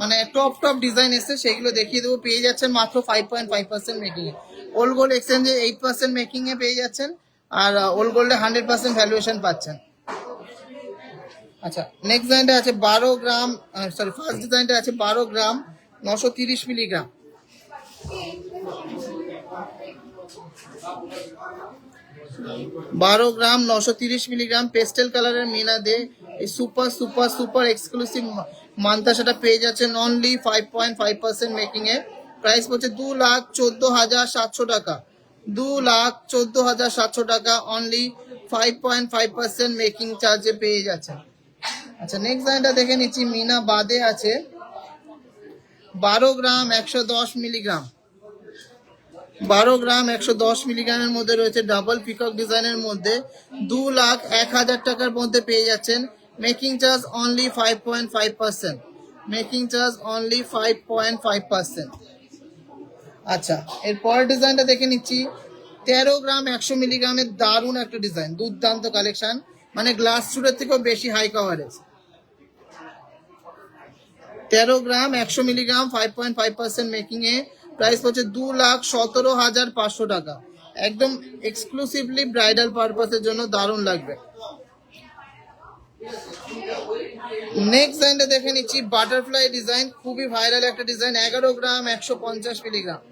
মানে টপ ডিজাইন এসছে, সেগুলো দেখিয়ে দেবো। পেয়ে যাচ্ছেন মাত্র 5.5% মেকিং এ। ওল্ড গোল্ড এক্সচেঞ্জে 8% মেকিং এ পেয়ে যাচ্ছেন, আর ওল্ড গোল্ডে 100% ভ্যালুয়েশন পাচ্ছেন। আচ্ছা, নেক্সট ডিজাইনটা আছে 12 গ্রাম, সরি ফার্স্ট ডিজাইনটা আছে 12 গ্রাম 930 মিলিগ্রাম। 12 গ্রাম 930 মিলিগ্রাম পেস্টেল কালারের মিনা দে এই সুপার সুপার সুপার এক্সক্লুসিভ মান্তাসাটা পেয়ে যাচ্ছেন অনলি 5.5% মেকিং এ। প্রাইস হচ্ছে 2,14,700 টাকা। 2,14,700 টাকা অনলি 5.5% মেকিং চার্জে পেয়ে যাচ্ছেন। আচ্ছা, নেক্সট লাইনটা দেখে নিচ্ছি। মিনা বাদে আছে 12 গ্রাম 110 মিলিগ্রাম। 12 গ্রাম 110 মিলিগ্রামের মধ্যে রয়েছে ডাবল পিকক ডিজাইনের মধ্যে। 2,01,000 টাকার মধ্যে পেয়ে যাচ্ছেন। Making charge only 5.5%। Making charge only 5.5%। আচ্ছা, এর পরের ডিজাইনটা দেখে নিচ্ছি। 13 গ্রাম 100 মিলিগ্রামের দারুণ একটা ডিজাইন, দুর্দান্ত কালেকশন, মানে গ্লাস সুটের থেকেও বেশি হাই কভারেজ। 13 গ্রাম 100 মিলিগ্রাম 5.5% মেকিং এ। প্রাইস হচ্ছে 2,17,500 টাকা। একদম এক্সক্লুসিভলি ব্রাইডাল পারপাসের জন্য দারুণ লাগবে। নেক্সট ডিজাইনটা দেখে নিচ্ছি। বাটারফ্লাই ডিজাইন, খুবই ভাইরাল একটা ডিজাইন। 11 গ্রাম 150 মিলিগ্রাম।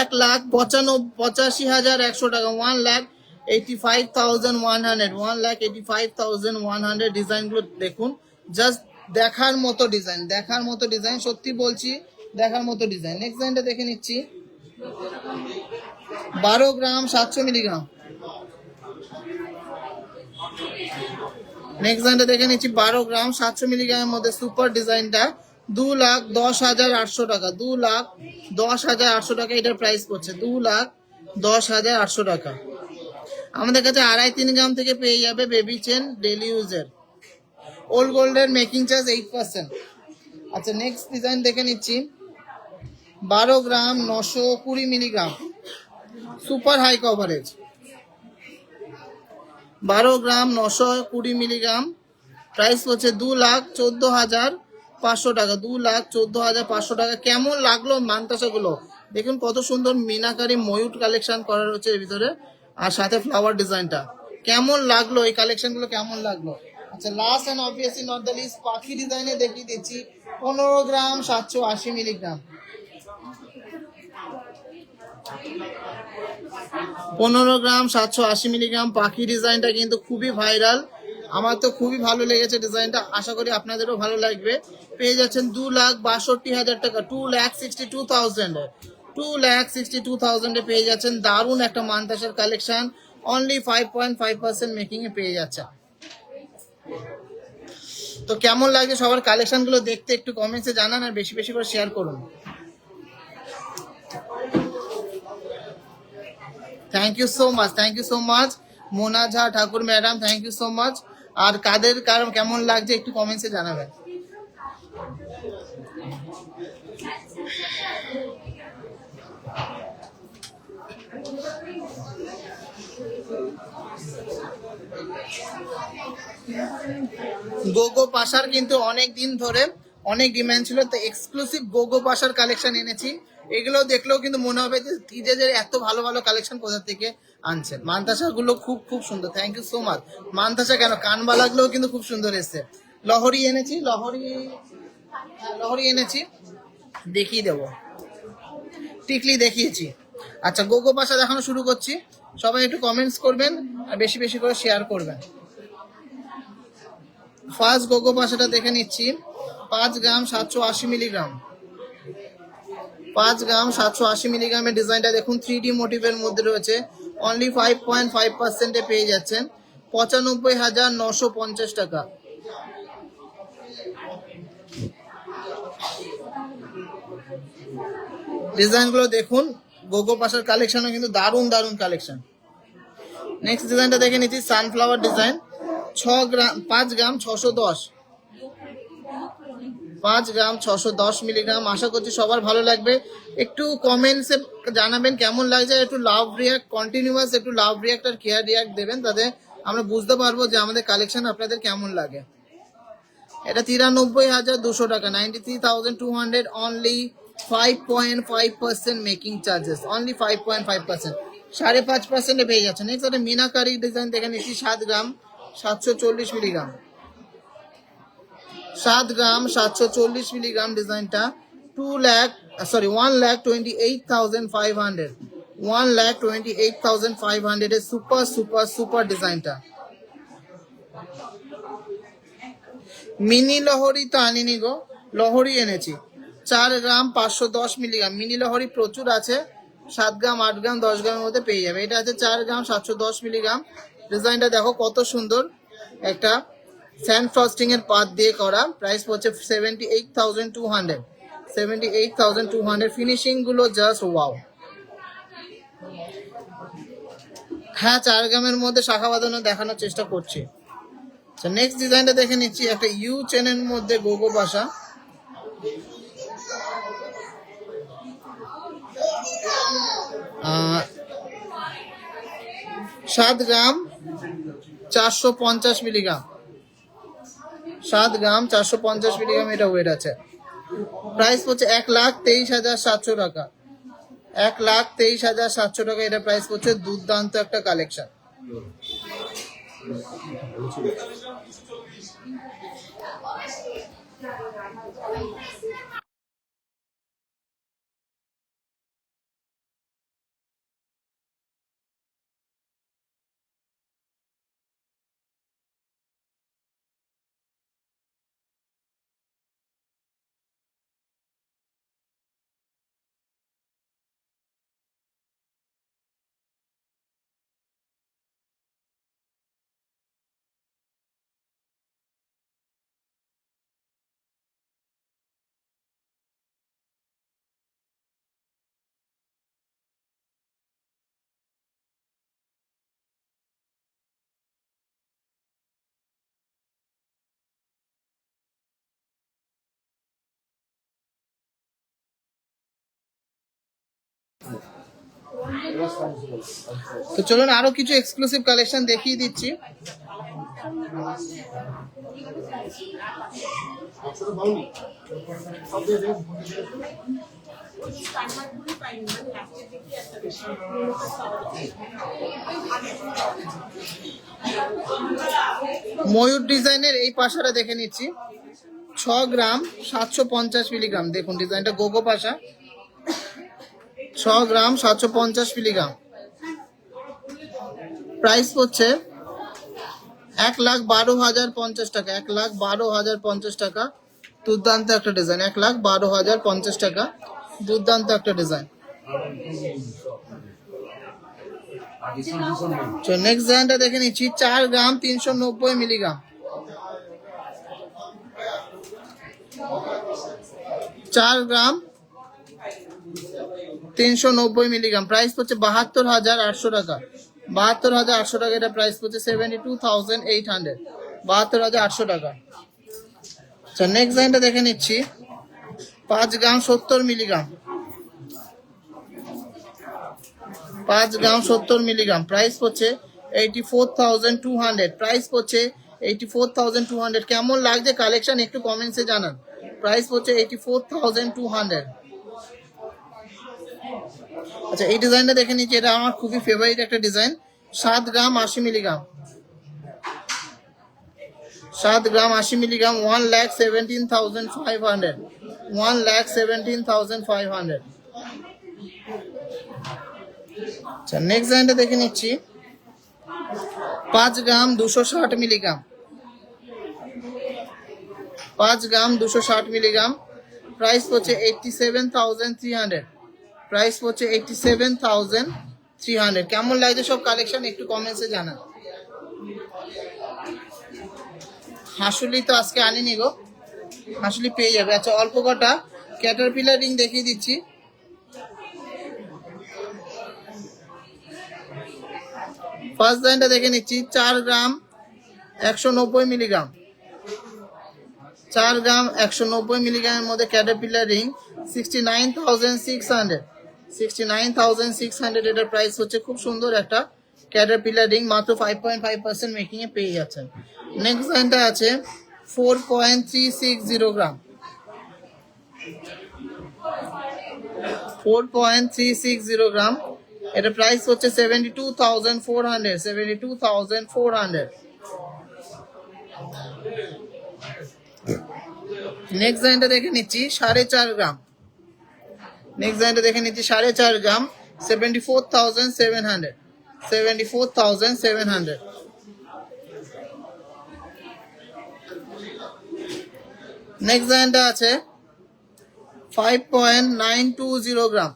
1,85,100 টাকা। 1,85,100। 1,85,100 ডিজাইনগুলো দেখুন, জাস্ট দেখার মতো ডিজাইন, দেখার মতো ডিজাইন, সত্যি বলছি দেখার মতো ডিজাইন। নেক্সট ডিজাইনটা দেখে নিচ্ছি। 12 গ্রাম 700 মিলিগ্রাম। নেক্সট ডিজাইনটা দেখে নিচ্ছি। 12 গ্রাম 700 মিলিগ্রামের মধ্যে সুপার ডিজাইনটা। 2,10,800 টাকা। 2,10,800 টাকা এটার প্রাইস পড়ছে। 2,10,800 টাকা। আমাদের কাছে 2.5-3 গ্রাম থেকে পেয়ে যাবে বেবি চেন ডেলি ইউজের। ওল্ড গোল্ডের মেকিং চার্জ 8%। আচ্ছা, নেক্সট ডিজাইন দেখে নিচ্ছি। 12 গ্রাম 920 মিলিগ্রাম, সুপার হাই কভারেজ। 12 গ্রাম 920 মিলিগ্রাম, প্রাইস হচ্ছে 2,14,500 টাকা, 2,14,500 টাকা। কেমন লাগলো মানতাসাগুলো দেখুন, কত সুন্দর মিনাকারি ময়ূর কালেকশন করা রয়েছে এর ভিতরে, আর সাথে ফ্লাওয়ার ডিজাইনটা। কেমন লাগলো এই কালেকশনগুলো, কেমন লাগলো? আচ্ছা, last and obviously not the least, পাখি ডিজাইনে দেখিয়ে দিচ্ছি। 15 গ্রাম 780 মিলিগ্রাম, 15 গ্রাম 780 মিলিগ্রাম পাখি ডিজাইনটা কিন্তু খুবই ভাইরাল। আমার তো খুবই ভালো লেগেছে ডিজাইনটা, আশা করি আপনাদেরও ভালো লাগবে। পেয়ে যাচ্ছেন 2,62,000 টাকা, 2,62,000, 2,62,000 পেয়ে যাচ্ছেন। দারুণ একটা মানতাসার কালেকশন, অনলি 5.5% মেকিং এ পেয়ে যাচ্ছে। তো কেমন লাগে সবার কালেকশন গুলো দেখতে, একটু কমেন্টসে জানান, আর বেশি বেশি করে শেয়ার করুন। Thank you so much, thank you so much Mona Jha Thakur madam, thank you so much. আর কাদের কেমন লাগছে একটু কমেন্টসে জানাবেন। গোগো পাশার কিন্তু অনেক দিন ধরে অনেক ডিমান্ড ছিল, তো এক্সক্লুসিভ গোগো পাশার কালেকশন এনেছি। এগুলো দেখলেও কিন্তু মনে হবে যে টিজেদের এত ভালো ভালো কালেকশন কোথা থেকে আনছেন। মানতাসা গুলো খুব খুব সুন্দর, থ্যাংক ইউ সো মাচ। মানতাসা কেন, কানবালা গুলো কিন্তু খুব সুন্দর এসছে। লহরি এনেছি, লহরি এনেছি, দেখিয়ে দেবো। টিকলি দেখিয়েছি। আচ্ছা, গোগো পাশা দেখানো শুরু করছি। সবাই একটু কমেন্টস করবেন আর বেশি বেশি করে শেয়ার করবেন। ফার্স্ট গোগো পাশাটা দেখে নিচ্ছি। 5 গ্রাম 780 মিলিগ্রাম, 5 গ্রাম 780 মিলিগ্রামের ডিজাইনটা দেখুন, 3D মোটিভের মধ্যে রয়েছে। অনলি 5.5%-এ পেয়ে যাচ্ছেন 95,950 টাকা। ডিজাইনগুলো দেখুন, গোগো পাশার কালেকশনও কিন্তু দারুণ দারুণ কালেকশন। নেক্সট ডিজাইনটা দেখে নিচ্ছি, সানফ্লাওয়ার ডিজাইন। 5 গ্রাম 610, 5 গ্রাম 610 মিলিগ্রাম। আশা করছি সবার ভালো লাগবে। একটু কমেন্টসে জানাবেন কেমন লাগছে, একটু লাভ রিয়াক্ট, কন্টিনিউয়াস একটু লাভ রিয়াক্ট আর কেয়ার রিয়াক্ট দেবেন, তাতে আমরা বুঝতে পারবো যে আমাদের কালেকশন আপনাদের কেমন লাগে। এটা 93,200 টাকা, 93,200, অনলি 5.5% মেকিং চার্জেস, অনলি 5.5%, 5.5%-এ পেয়ে যাচ্ছে। নেক্সট একটা মিনাকারি ডিজাইন দেখে নিচ্ছি। 7 গ্রাম 740 মিলিগ্রাম, 7 গ্রাম 740 মিলিগ্রাম ডিজাইনটা 1,28,500, 1,28,500 এর সুপার সুপার সুপার ডিজাইনটা। মিনি লহরি তো আনিনি গো, লহরি এনেছি। 4 গ্রাম 510 মিলিগ্রাম, মিনি লহরি প্রচুর আছে। 7 গ্রাম 8 গ্রাম 10 গ্রামের মধ্যে পেয়ে যাবে। এটা আছে 4 গ্রাম 710 মিলিগ্রাম। ডিজাইনটা দেখো কত সুন্দর, একটা স্যান্ড ফ্রস্টিং এর পাত দিয়ে করা। প্রাইস পড়ছে 78,200, 78,200। ফিনিশিং গুলো জাস্ট ওয়াও। হ্যাঁ, 4 গ্রামের মধ্যে শাখা বাঁধানো দেখানোর চেষ্টা করছি। নেক্সট ডিজাইনটা দেখে নিচ্ছি, একটা ইউ চেনের মধ্যে গোগো বাসা। 7 গ্রাম 450 মিলিগ্রাম, 7 গ্রাম 450 মিলিগ্রাম এটা ওয়েট আছে। প্রাইস পড়ছে 1,23,700 টাকা, 1,23,700 টাকা এটা প্রাইস পড়ছে। দুর্দান্ত একটা কালেকশন। তো চলুন আরো কিছু এক্সক্লুসিভ কালেকশন দেখিয়ে দিচ্ছি। ময়ূর ডিজাইনের এই পাশাটা দেখে নিচ্ছি, 6 গ্রাম 750 মিলিগ্রাম। দেখুন ডিজাইনটা গোগো পাশা, 6 গ্রাম 750 মিলিগ্রাম। প্রাইস পড়ছে 1,12,050 টাকা, 1,12,050 টাকা। দুর্দান্ত একটা ডিজাইন, 1,12,050 টাকা, দুর্দান্ত একটা ডিজাইন। নেক্সট ডিজাইনটা দেখে নিচ্ছি, 4 গ্রাম 390 মিলিগ্রাম, 4 গ্রাম 390 মিলিগ্রাম। প্রাইস পড়ছে 72,800 টাকা, 72,800 টাকা। এটা প্রাইস পড়ছে 72,800, 72,800 টাকা। আচ্ছা নেক্সট ডিজাইনটা দেখে নিচ্ছি, 5 গ্রাম 70 মিলিগ্রাম, 5 গ্রাম 70 মিলিগ্রাম। প্রাইস পড়ছে 84,200, প্রাইস পড়ছে 84,200। কেমন লাগছে কালেকশন একটু কমেন্টসে জানান। প্রাইস পড়ছে 84,200। আচ্ছা এই ডিজাইনটা দেখে নিচ্ছি, এটা আমার খুবই ফেভারিট একটা ডিজাইন, 7 গ্রাম 80 মিলিগ্রাম, 7 গ্রাম 80 মিলিগ্রাম, 1,17,500, 1,17,500। আচ্ছা নেক্সট ডিজাইনটা দেখে নিচ্ছি, 5 গ্রাম 260 মিলিগ্রাম, 5 গ্রাম 260 মিলিগ্রাম। প্রাইস পড়ছে 87,300, প্রাইস পড়ছে 87,300। কেমন লাগছে সব কালেকশন একটু কমেন্টসে জানান। হাসুলি তো আজকে আনিনি গো, হাসুলি পেয়ে যাবে। আচ্ছা অল্প কটা ক্যাটারপিলার রিং দেখিয়ে দিচ্ছি। ফার্স্ট ডিজাইনটা দেখে নিচ্ছি, 4 গ্রাম 190 মিলিগ্রাম, 4 গ্রাম 190 মিলিগ্রামের মধ্যে ক্যাটারপিলার রিং, 69,600, 69,600 এটার প্রাইস হচ্ছে। খুব সুন্দর একটা ক্যাটারপিলার রিং, মাত্র 5.5% মেকিং এ পেয়ে যাচ্ছেন। নেক্সট ডিজাইনটা আছে 4.360 গ্রাম, 4.360 গ্রাম। এটা প্রাইস হচ্ছে 72,400, 72,400। নেক্সট ডিজাইনটা দেখে নিচ্ছি 4.5 গ্রাম, নেক্সট ডিজাইনটা দেখে নিচ্ছি 4.5 গ্রাম, 74,700, 74,700। নেক্সট ডিজাইনটা আছে 5.920 গ্রাম,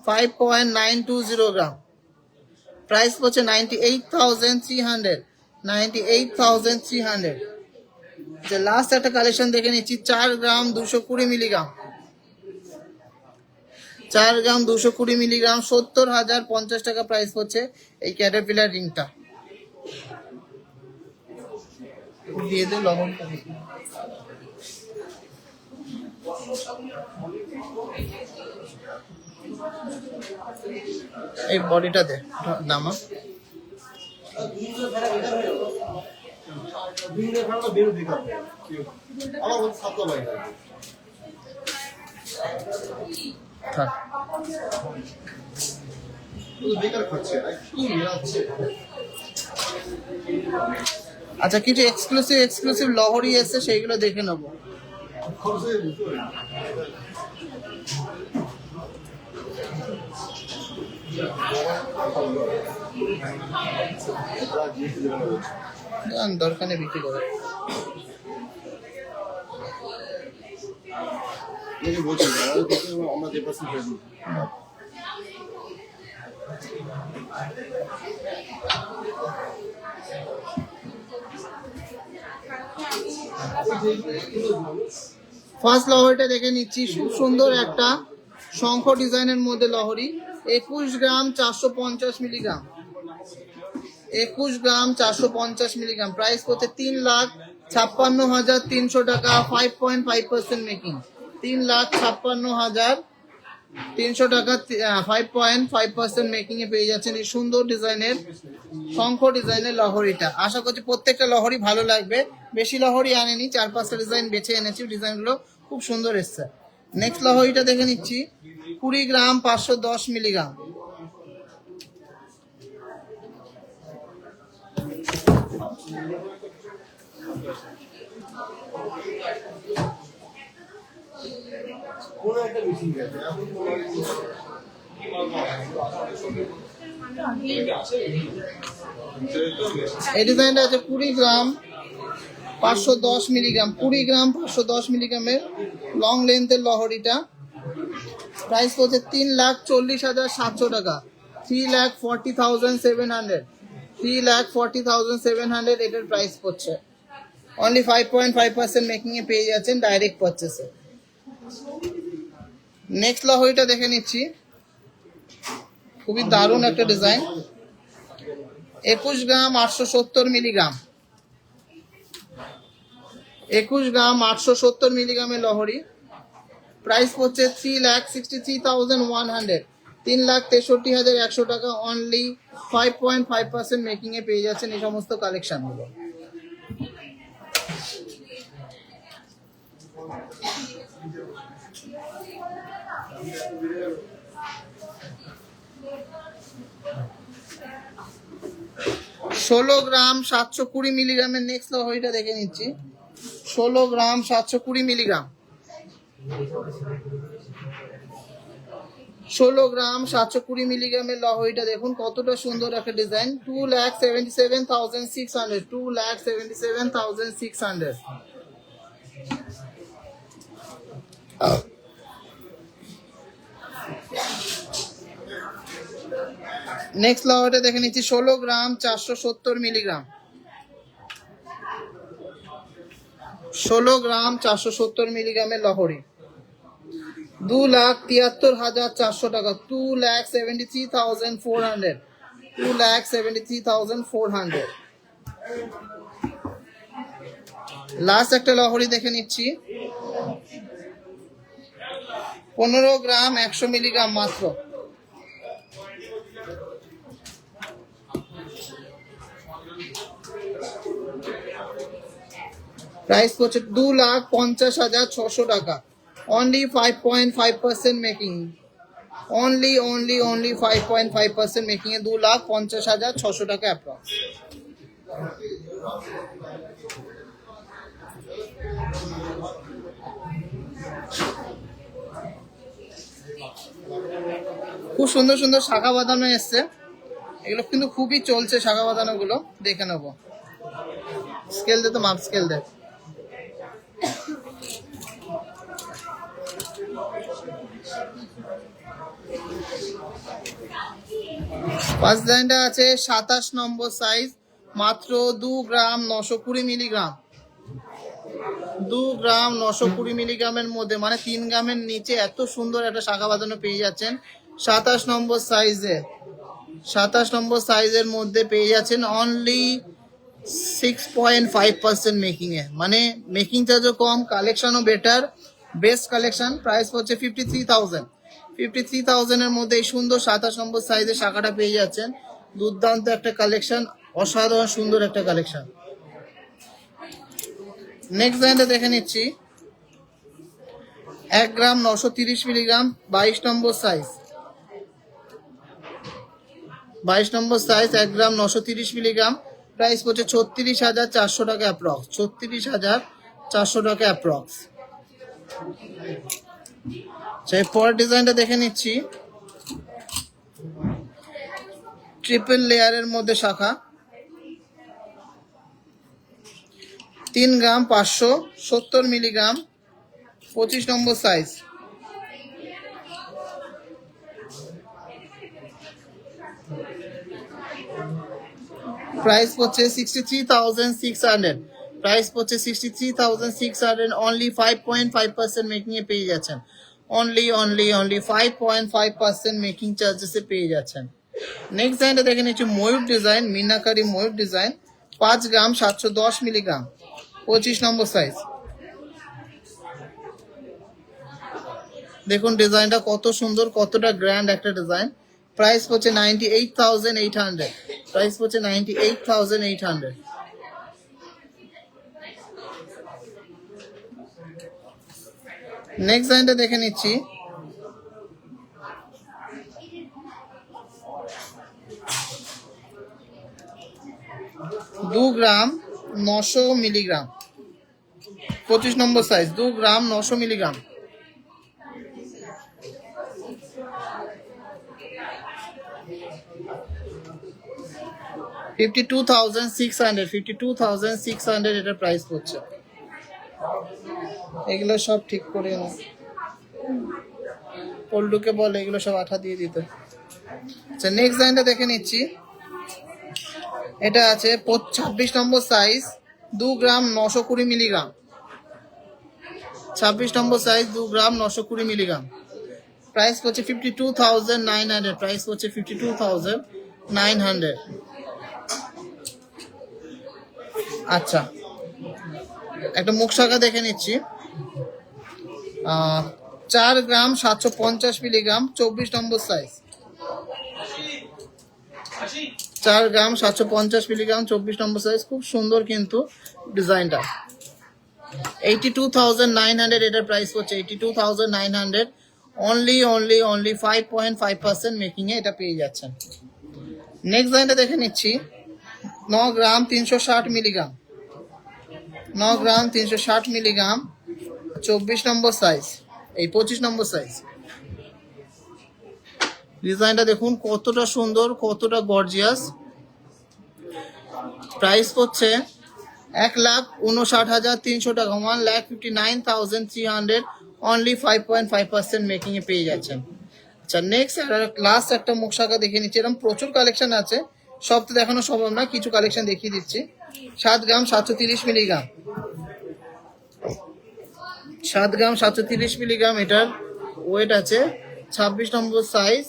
5.920 গ্রাম। প্রাইস পড়ছে 98,300, 98,300। যে লাস্ট একটা কালেকশন দেখে নিচ্ছি, 4 গ্রাম 220 মিলিগ্রাম, 4 গ্রাম 220 মিলিগ্রাম, 70,050 টাকা প্রাইস পড়ছে এই ক্যাটারপিলার রিংটা। দিয়ে দে লবণটা, এই বডিটা দে নামা। আচ্ছা কিছু এক্সক্লুসিভ লহরি এসে সেইগুলো দেখে নেবো। দরকার নেই বিক্রি করে। ফার্স্ট লহরিটা দেখে নিচ্ছি, খুব সুন্দর একটা শঙ্খ ডিজাইনের মধ্যে লহরি, 21 গ্রাম 450 মিলিগ্রাম, 21 গ্রাম 450 মিলিগ্রাম। প্রাইস করতে 3,56,300 টাকা, 5.5% মেকিং, 3,56,300 300 টাকা 5.5% মেকিং এ পেয়ে যাচ্ছেন এই সুন্দর ডিজাইনের শঙ্খ ডিজাইনের লহরিটা। আশা করছি প্রত্যেকটা লহরি ভালো লাগবে। বেশি লহরি আনেনি, 4-5টা ডিজাইন বেছে এনেছি, ডিজাইনগুলো খুব সুন্দর এসছে। নেক্সট লহরিটা দেখে নিচ্ছি, 20 গ্রাম 510 মিলিগ্রাম। এই ডিজাইনটা আছে 20 গ্রাম 510 মিলিগ্রাম। 20 গ্রাম 510 মিলিগ্রামের লং লেন্থের লহরিটা। প্রাইস পড়ছে 3,40,700 টাকা, 3,40,700, 3,40,700 এটার প্রাইস পড়ছে। অনলি 5.5% মেকিং এ পেয়ে যাচ্ছেন ডাইরেক্ট পারচেসে। নেক্সট লহরিটা দেখে নিচ্ছি, খুবই দারুণ একটা ডিজাইন, 21 গ্রাম 870 মিলিগ্রাম। 21 গ্রাম 870 মিলিগ্রামের লহরি। প্রাইস পড়ছে 3,63,100, 3,63,100 টাকা। অনলি 5.5% মেকিং এ পেয়ে যাচ্ছেন এই সমস্ত কালেকশনগুলো। ষোলো গ্রাম 720 মিলিগ্রামের নেক্সট লহরিটা দেখে নিচ্ছি, 16 গ্রাম 720 মিলিগ্রাম। 16 গ্রাম 720 মিলিগ্রামের লহরিটা দেখুন কতটা সুন্দর একটা ডিজাইন, 2,77,600, 2,77,600। নেক্সট লহরিটা দেখে নিচ্ছি, 16 গ্রাম 470 মিলিগ্রাম। 16 গ্রাম 470 মিলিগ্রামের লহরি। 2,73,400 টাকা, 2,73,400, 2,73,400। লাস্ট একটা লহরি দেখে নিচ্ছি, 15 গ্রাম 100 মিলিগ্রাম মাত্র। প্রাইস পড়ছে 2,50,600 টাকা। অনলি 5.5% মেকিং, অনলি 5.5% মেকিং এ 2,50,600 টাকা অ্যাপ্রক্স। খুব সুন্দর সুন্দর শাখা বাঁধানো এসছে, এগুলো কিন্তু খুবই চলছে শাখা বাঁধানো গুলো। দেখে নেবো, স্কেল দে তো, মাপ স্কেল দে। ফার্স্ট ডিজাইনটা আছে 27 নম্বর সাইজ, মাত্র 2 গ্রাম 920 মিলিগ্রাম। 2 গ্রাম 920 মিলিগ্রামের মধ্যে, মানে 3 গ্রামের নিচে এত সুন্দর একটা শাখা বাঁধানো পেয়ে যাচ্ছেন 27 নম্বর সাইজে। 27 নম্বর সাইজের মধ্যে পেয়ে যাচ্ছেন অনলি 6.5% মেকিং এ, মানে মেকিং চার্জও কম, কালেকশনও বেটার, বেস্ট কালেকশন। প্রাইস হচ্ছে 53,000। 53,000 এর মধ্যে এই সুন্দর 27 নম্বর সাইজের শাখাটা পেয়ে যাচ্ছেন। দুর্দান্ত একটা কালেকশন, অসাধারণ সুন্দর একটা কালেকশন। নেক্সট ডিজাইনটা দেখে নিচ্ছি, 1 গ্রাম 930 মিলিগ্রাম, 22 নম্বর সাইজ। 22 নম্বর সাইজ, 1 গ্রাম 930 মিলিগ্রাম। প্রাইস পড়ছে 36,400 টাকা অ্যাপ্রক্স, 36,400 টাকা অ্যাপ্রক্স। সেই পরের ডিজাইনটা দেখে নিচ্ছি, ট্রিপল লেয়ারের মধ্যে শাখা, 3 গ্রাম 570 মিলিগ্রাম, 25 নম্বর সাইজ। প্রাইস পড়ছে 63,600, প্রাইস পড়ছে 63,600। অনলি 5.5% মেকিং এ পেয়ে যাচ্ছেন, অনলি 5.5% মেকিং চার্জেসে পেয়ে যাচ্ছেন। নেক্সট ডিজাইনটা দেখে নিচ্ছি, ময়ূর ডিজাইন, মিনাকারি ময়ূর ডিজাইন, 5 গ্রাম 710 মিলিগ্রাম, 25 নম্বর সাইজ। দেখুন ডিজাইনটা কত সুন্দর, কতটা গ্র্যান্ড একটা ডিজাইন। প্রাইস হচ্ছে 98,800, প্রাইস হচ্ছে 98,800। নেক্সট ডিজাইনটা দেখে নিচ্ছি। দু গ্রাম 900 মিলিগ্রাম, 25 নম্বর সাইজ, 2 গ্রাম 900 মিলিগ্রাম। $52,600 এটা প্রাইস পড়ছে। এগুলো সব ঠিক করে নাও, পল্লুকে বলে এগুলো সব আঠা দিয়ে দিতে। আচ্ছা নেক্সট লাইনটা দেখে নিচ্ছি। এটা আছে 26 নম্বর সাইজ, 2 গ্রাম 920 মিলিগ্রাম, 26 নম্বর সাইজ, 2 গ্রাম 920 মিলিগ্রাম। প্রাইস হচ্ছে 52,900, প্রাইস হচ্ছে 52,900। আচ্ছা একটা মুখ শাখা দেখে নিচ্ছি। 4 গ্রাম 750 মিলিগ্রাম, 24 নম্বর সাইজ, 4 গ্রাম 750 মিলিগ্রাম, 24 নম্বর সাইজ। খুব সুন্দর কিন্তু ডিজাইনটা। 82,900 এটার প্রাইস হচ্ছে 82,900। অনলি 5.5% মেকিং এ এটা পেয়ে যাচ্ছেন। নেক্সট ডিজাইনটা দেখে নিচ্ছি। 9 গ্রাম 360 মিলিগ্রাম, 9 গ্রাম 360 মিলিগ্রাম, 24 নম্বর সাইজ, এই 25 নম্বর সাইজ। ডিজাইনটা দেখুন কতটা সুন্দর, কতটা গর্জিয়াস। প্রাইস হচ্ছে 1,59,300 টাকা, 1,59,300। অনলি 5.5% মেকিং এ পেয়ে যাচ্ছেন। আচ্ছা নেক্সট লাস্ট একটা মুখ শাখা দেখে নিচ্ছি। এরকম প্রচুর কালেকশন আছে, সব তো দেখানো সম্ভব না, কিছু কালেকশন দেখিয়ে দিচ্ছি। 7 গ্রাম 730 মিলিগ্রাম, 7 গ্রাম 730 মিলিগ্রাম, এটার ওয়েট আছে 26 নম্বর সাইজ।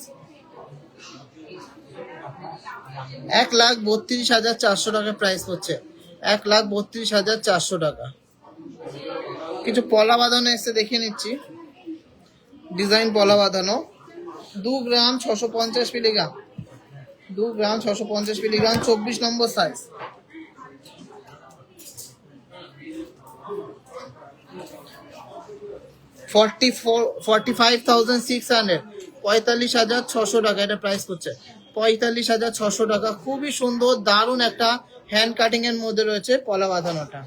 1,32,400 টাকা প্রাইস হচ্ছে, 1,32,400 টাকা। কিছু পলা বাঁধানো এসে দেখিয়ে নিচ্ছি, ডিজাইন পলা বাঁধানো। 2 গ্রাম 650 মিলিগ্রাম, 2 গ্রাম 650 মিলিগ্রাম, 24 নম্বর সাইজ। 45,600, 45,600 টাকা এটা প্রাইস হচ্ছে, 45,600 টাকা। খুবই সুন্দর দারুণ একটা হ্যান্ড কাটিং এর মধ্যে রয়েছে পলা বাঁধানোটা।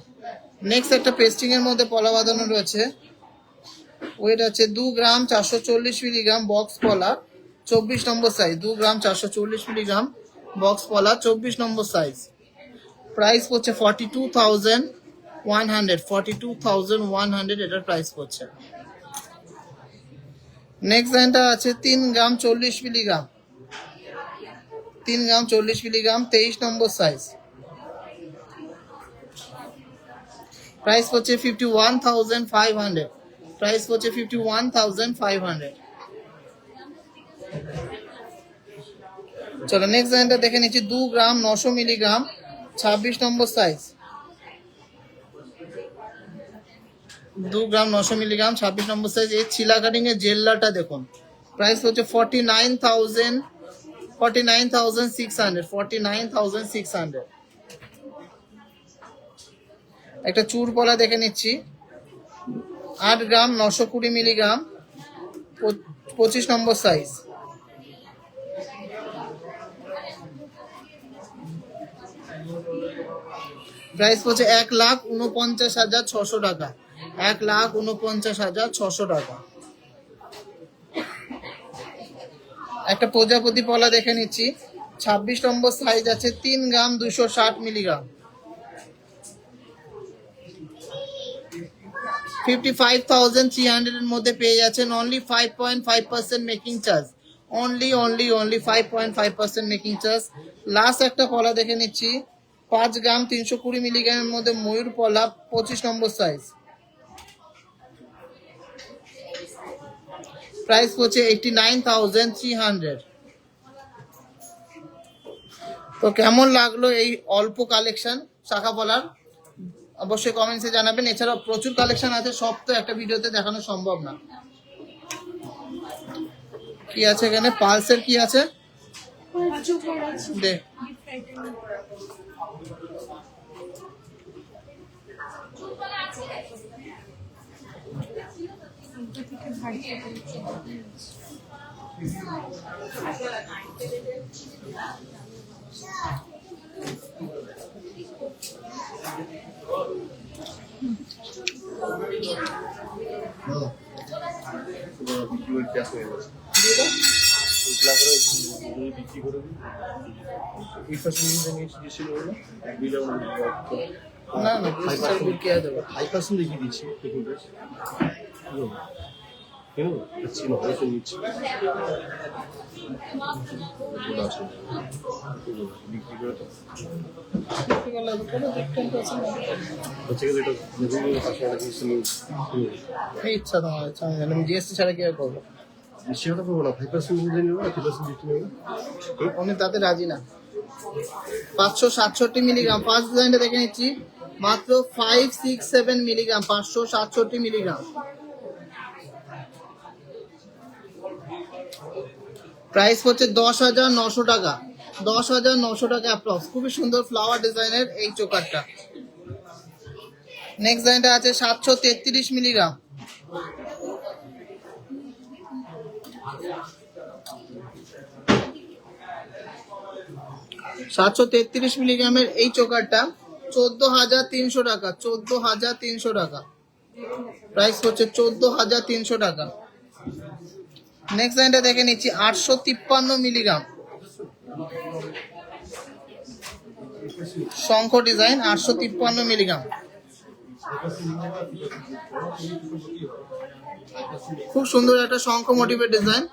নেক্সট একটা পেস্টিং এর মধ্যে পলা বাঁধানো রয়েছে। ওয়েট আছে 2 গ্রাম 440 মিলিগ্রাম, বক্স পলা, 24 নম্বর সাইজ, 2 গ্রাম 440 মিলিগ্রাম, বক্স পলা, 24 নম্বর সাইজ। প্রাইস হচ্ছে 42,100, 42,100 এটার প্রাইস হচ্ছে। নেক্সট লাইনটা আছে 3 গ্রাম 40 মিলিগ্রাম, 3 গ্রাম 40 মিলিগ্রাম, 23 নম্বর সাইজ। প্রাইস হচ্ছে 51,500, প্রাইস হচ্ছে 51,500। চলো নেক্সট লাইনটা দেখে নিচ্ছি। 2 গ্রাম 900 মিলিগ্রাম, 26 নম্বর সাইজ, 2 গ্রাম 900 মিলিগ্রাম, 26 নম্বর সাইজ। এই ছিলা কাটিং এর জেল্লাটা দেখুন, প্রাইস হচ্ছে 49,600, 49,600। একটা চুর পলা দেখে নিচ্ছি। 8 গ্রাম 920 মিলিগ্রাম, 25 নম্বর সাইজ। প্রাইস হচ্ছে 1,49,600 টাকা, 1,49,600 টাকা। একটা প্রজাপতি পলা দেখে নিচ্ছি। 26 নম্বর সাইজ আছে, 3 গ্রাম 260 মিলিগ্রাম, 55,300 এর মধ্যে পেয়ে যাচ্ছেন। Only 5.5% making charge, only 5.5% making charge. Last একটা পলা দেখে নিচ্ছি। 5 গ্রাম 320 মিলিগ্রামের মধ্যে ময়ূর পলা, 25 নম্বর সাইজ। প্রাইস হচ্ছে 89,300। তো কেমন লাগলো এই অল্প কালেকশন শাখা পলার, অবশ্যই কমেন্টসে জানাবেন। এছাড়াও প্রচুর কালেকশন আছে, সব তো একটা ভিডিওতে দেখানো সম্ভব না। কি আছে এখানে? পালসের কি আছে দে। না না হাই পার্সেন্ট দেখিয়ে দিচ্ছি কেন ছিল হয়তো নিচ্ছি বিক্রি করে তো হচ্ছে কি এটা ইচ্ছা তোমার ইচ্ছা, আমি জিএসটি ছাড়া কি আর করবো? সেটা করবো না, 5% দিয়ে নেবো না 3% দিতে নেবো। উনি তাতে রাজি না। 567 মিলিগ্রাম ফার্স্ট ডিজাইনটা দেখে নিচ্ছি, মাত্র 567 মিলিগ্রাম, 567 মিলিগ্রাম। প্রাইস হচ্ছে 10,900 টাকা, 10,900 টাকা অ্যাপ্রক্স। খুবই সুন্দর ফ্লাওয়ার ডিজাইনের এই চোকারটা। নেক্সট ডিজাইনটা আছে 733 মিলিগ্রাম, 733 মিলিগ্রামের এই চোকারটা 14,300 টাকা, 14,300 টাকা প্রাইস হচ্ছে, 14,300 টাকা। নেক্সট লাইনটা দেখে নিচ্ছি 853 মিলিগ্রাম, শঙ্খ ডিজাইন, 853 মিলিগ্রাম। খুব সুন্দর একটা শঙ্খ মোটিভের ডিজাইন।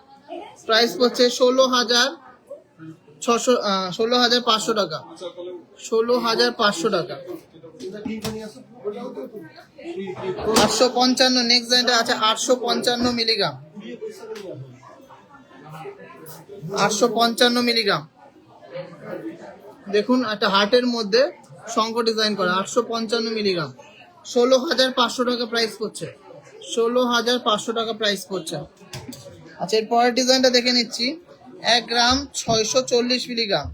প্রাইস হচ্ছে 16,500 টাকা, 16,500 টাকা। 855 নেক্সট লাইনটা আছে 855 মিলিগ্রাম, 855 মিলিগ্রাম। দেখুন একটা হার্টের মধ্যে শঙ্খ ডিজাইন করা, 855 মিলিগ্রাম, 16,500 টাকা প্রাইস পড়ছে, 16,500 টাকা প্রাইস পড়ছে। আচ্ছা এর পরের ডিজাইনটা দেখে নিচ্ছি, 1 গ্রাম 640 মিলিগ্রাম,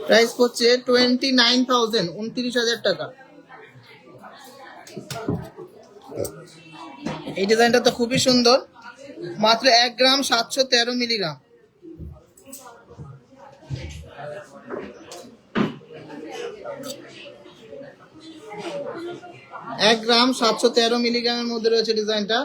প্রাইস হচ্ছে 29,000, 29,000 টাকা। এই ডিজাইনটা তো খুবই সুন্দর, মাত্র 1 গ্রাম 713 মিলিগ্রাম, 1 গ্রাম 713 মিলিগ্রামের মধ্যে রয়েছে ডিজাইনটা।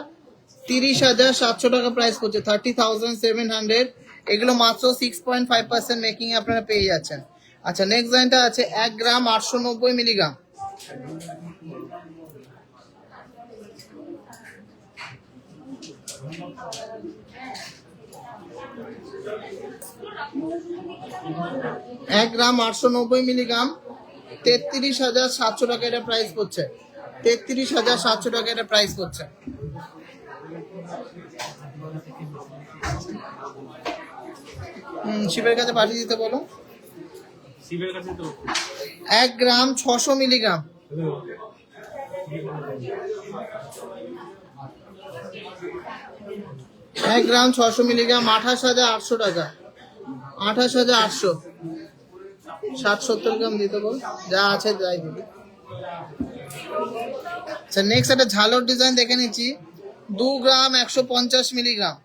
30,700 টাকা প্রাইস পড়ছে, 30,700। এগুলো মাত্র 6.5% মেকিং এ আপনারা পেয়ে যাচ্ছেন। আচ্ছা নেক্সট ডিজাইনটা আছে 1 গ্রাম 890 মিলিগ্রাম, 1 গ্রাম 890 মিলিগ্রাম, 33,700 টাকা এটা প্রাইস পড়ছে, 33,700 টাকা এটা প্রাইস পড়ছে। শিবের কাছে পাঠিয়ে দিতে বলো। শিবের কাছে তো 1 গ্রাম 600 মিলিগ্রাম, 1 গ্রাম 600 মিলিগ্রাম, 28,800 টাকা, 28,800। 770 গ্রাম দিতে বল, যা আছে তাই দিবি। আচ্ছা নেক্সট একটা ঝালর ডিজাইন দেখে নিচ্ছি, 2 গ্রাম 150 মিলিগ্রাম,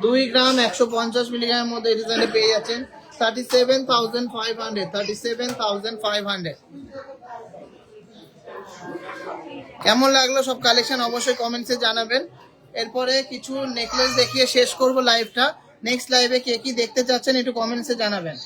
2 গ্রাম 150 মিলিগ্রামের মধ্যে এই ডিজাইনটা পেয়ে যাচ্ছেন, 37,500, 37,500। কেমন লাগলো সব কালেকশন অবশ্যই কমেন্টসে জানাবেন। এরপরে কিছু নেকলেস দেখিয়ে শেষ করব লাইভটা। নেক্সট লাইভে কে কি দেখতে চাচ্ছেন একটু কমেন্টসে জানাবেন।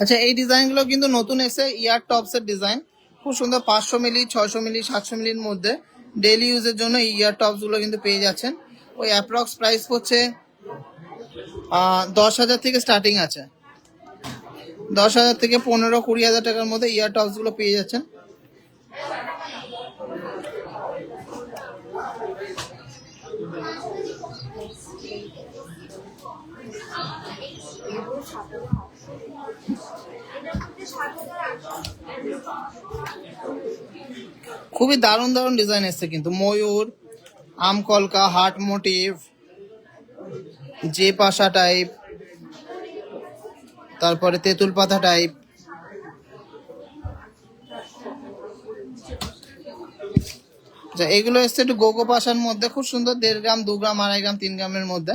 আচ্ছা, এই ডিজাইনগুলো কিন্তু নতুন এসে, ইয়ার টপস এর ডিজাইন, খুব সুন্দর। 500 মিলি, 600 মিলি, 700 মিলির মধ্যে ডেইলি ইউজের জন্য এই ইয়ার টপস গুলো কিন্তু পেয়ে যাচ্ছেন। ওই অ্যাপ্রক্স প্রাইস হচ্ছে 10,000 থেকে স্টার্টিং আছে। 10,000 থেকে 15-20,000 টাকার মধ্যে ইয়ার টপস গুলো পেয়ে যাচ্ছেন। খুবই দারুণ দারুণ ডিজাইন এসছে কিন্তু, ময়ূর, আমকলকা, হার্ট মোটিভ, যে পাশা টাইপ, তারপরে তেঁতুল পাতা টাইপ। এগুলো এসছে একটু গোগো পাশার মধ্যে, খুব সুন্দর। 1.5 গ্রাম, 2 গ্রাম, 2.5 গ্রাম, 3 গ্রামের মধ্যে।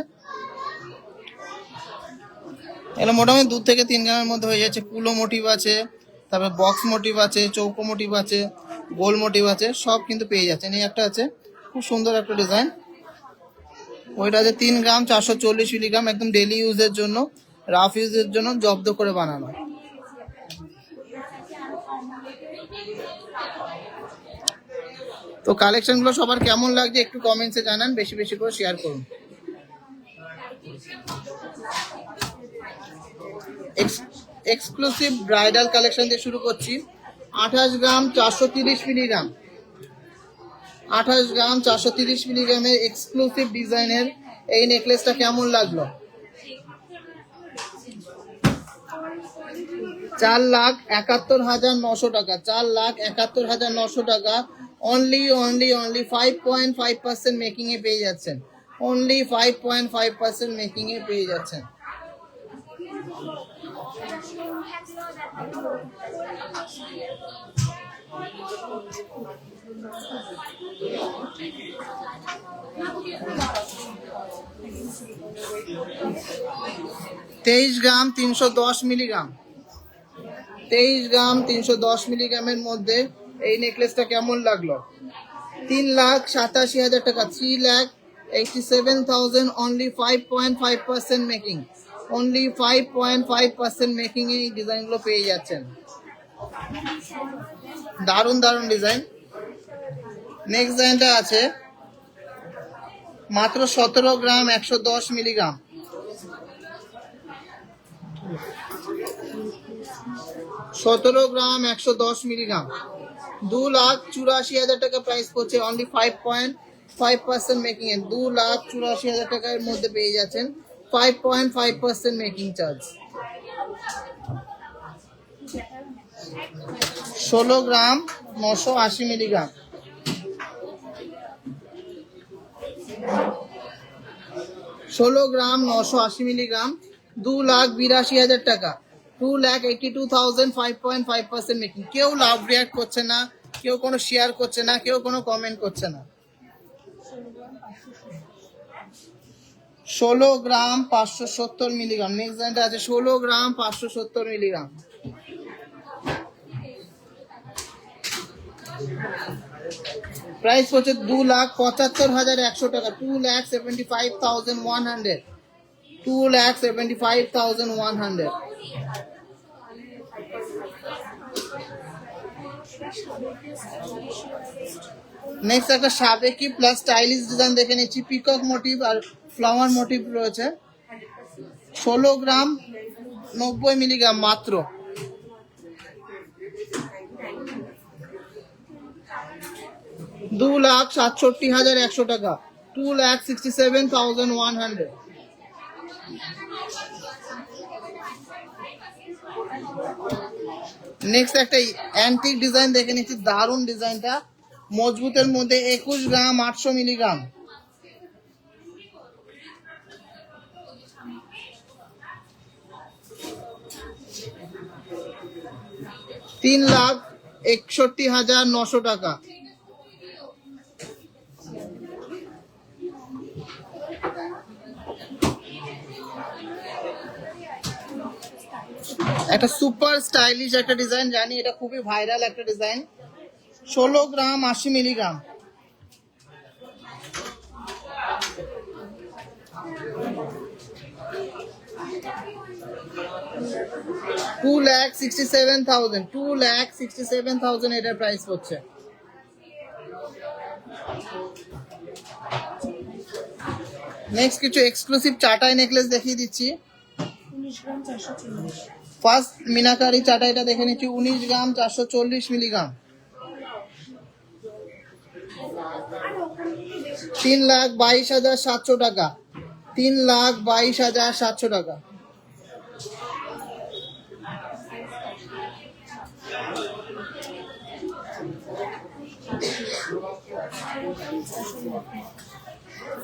এগুলো মোটামুটি 2 থেকে 3 গ্রামের মধ্যে হয়ে যাচ্ছে। কুলো মোটিভ আছে, তারপর বক্স মোটিভ আছে, চৌকো মোটিভ আছে, গোল মোটিভ আছে, সব কিন্তু পেয়ে যাচ্ছেন। এই একটা আছে, খুব সুন্দর একটা ডিজাইন। ওইটা আছে 3 গ্রাম, 440 মিলিগ্রাম, একদম ডেলি ইউজের জন্য, রাফ ইউজের জন্য জব্দ করে বানানো। তো কালেকশন গুলো সবার কেমন লাগছে একটু কমেন্টসে জানান, বেশি বেশি করে শেয়ার করুন। এক্সক্লুসিভ ব্রাইডাল কালেকশন দিয়ে শুরু করছি। 28 গ্রাম, 430 মিলিগ্রাম, 28 গ্রাম, 430 মিলিগ্রামের এক্সক্লুসিভ ডিজাইনের এই নেকলেসটা কেমন লাগলো? 4,71,900 টাকা, 4,71,900 টাকা। অনলি 5.5% মেকিং এ পেয়ে যাচ্ছেন, অনলি 5.5% মেকিং এ পেয়ে যাচ্ছেন। তেইশ গ্রাম, 310 মিলিগ্রাম, 23 গ্রাম, 310 মিলিগ্রামের মধ্যে এই নেকলেসটা কেমন লাগলো? 3,87,000 টাকা, 3,87,000, অনলি 5.5% মেকিং, অনলি 5.5% মেকিং এই ডিজাইনগুলো পেয়ে যাচ্ছেন। দারুণ দারুণ ডিজাইন। নেক্সট ডিজাইনটা আছে মাত্র 17 গ্রাম, 110 মিলিগ্রাম, 17 গ্রাম, 110 মিলিগ্রাম, 2,84,000 টাকা প্রাইস পড়ছে। অনলি 5.5% মেকিং এ 2,84,000 টাকার মধ্যে পেয়ে যাচ্ছেন, 5.5% মেকিং চার্জ। 16 গ্রাম, 980 মিলিগ্রাম, 16 গ্রাম, 980 মিলিগ্রাম, 2,82,000 টাকা, 2,82,000, 5.5% মেকিং। কেউ লাভ রিয়াক্ট করছে না, কেউ কোনো শেয়ার করছে না, কেউ কোনো কমেন্ট করছে না। 16 গ্রাম, 570 মিলিগ্রাম। নেক্সট ডিজাইনটা আছে 16 গ্রাম, 570 মিলিগ্রাম। প্রাইস হচ্ছে 2,75,100 টাকা, 2,75,100, 2,75,100। নেক্সট একটা সাবেকি প্লাস স্টাইলিশ ডিজাইন দেখে নিচ্ছি। পিকক মোটিভ আর ফ্লাওয়ার মোটিভ রয়েছে। 16 গ্রাম, 90 মিলিগ্রাম মাত্র, 2,67,100 টাকা, 2,67,100। নেক্সট একটা অ্যান্টিক ডিজাইন দেখে নিচ্ছি, দারুণ ডিজাইনটা, মজবুতের মধ্যে 21 গ্রাম, 800 মিলিগ্রাম, 3,61,900 টাকা। একটা সুপার স্টাইলিশ একটা ডিজাইন, জানি এটা খুবই ভাইরাল একটা ডিজাইন। 16 গ্রাম, 80 মিলিগ্রাম, 2,67,000 2,67,000 এটার প্রাইস হচ্ছে। নেক্সট কিছু এক্সক্লুসিভ চাটাই নেকলেস দেখিয়ে দিচ্ছি। 19 গ্রাম 440। ফার্স্ট মিনাকারি চাটাইটা দেখে নিচ্ছি, 19 গ্রাম 440 মিলিগ্রাম, 3,22,700 টাকা, 3,22,700 টাকা।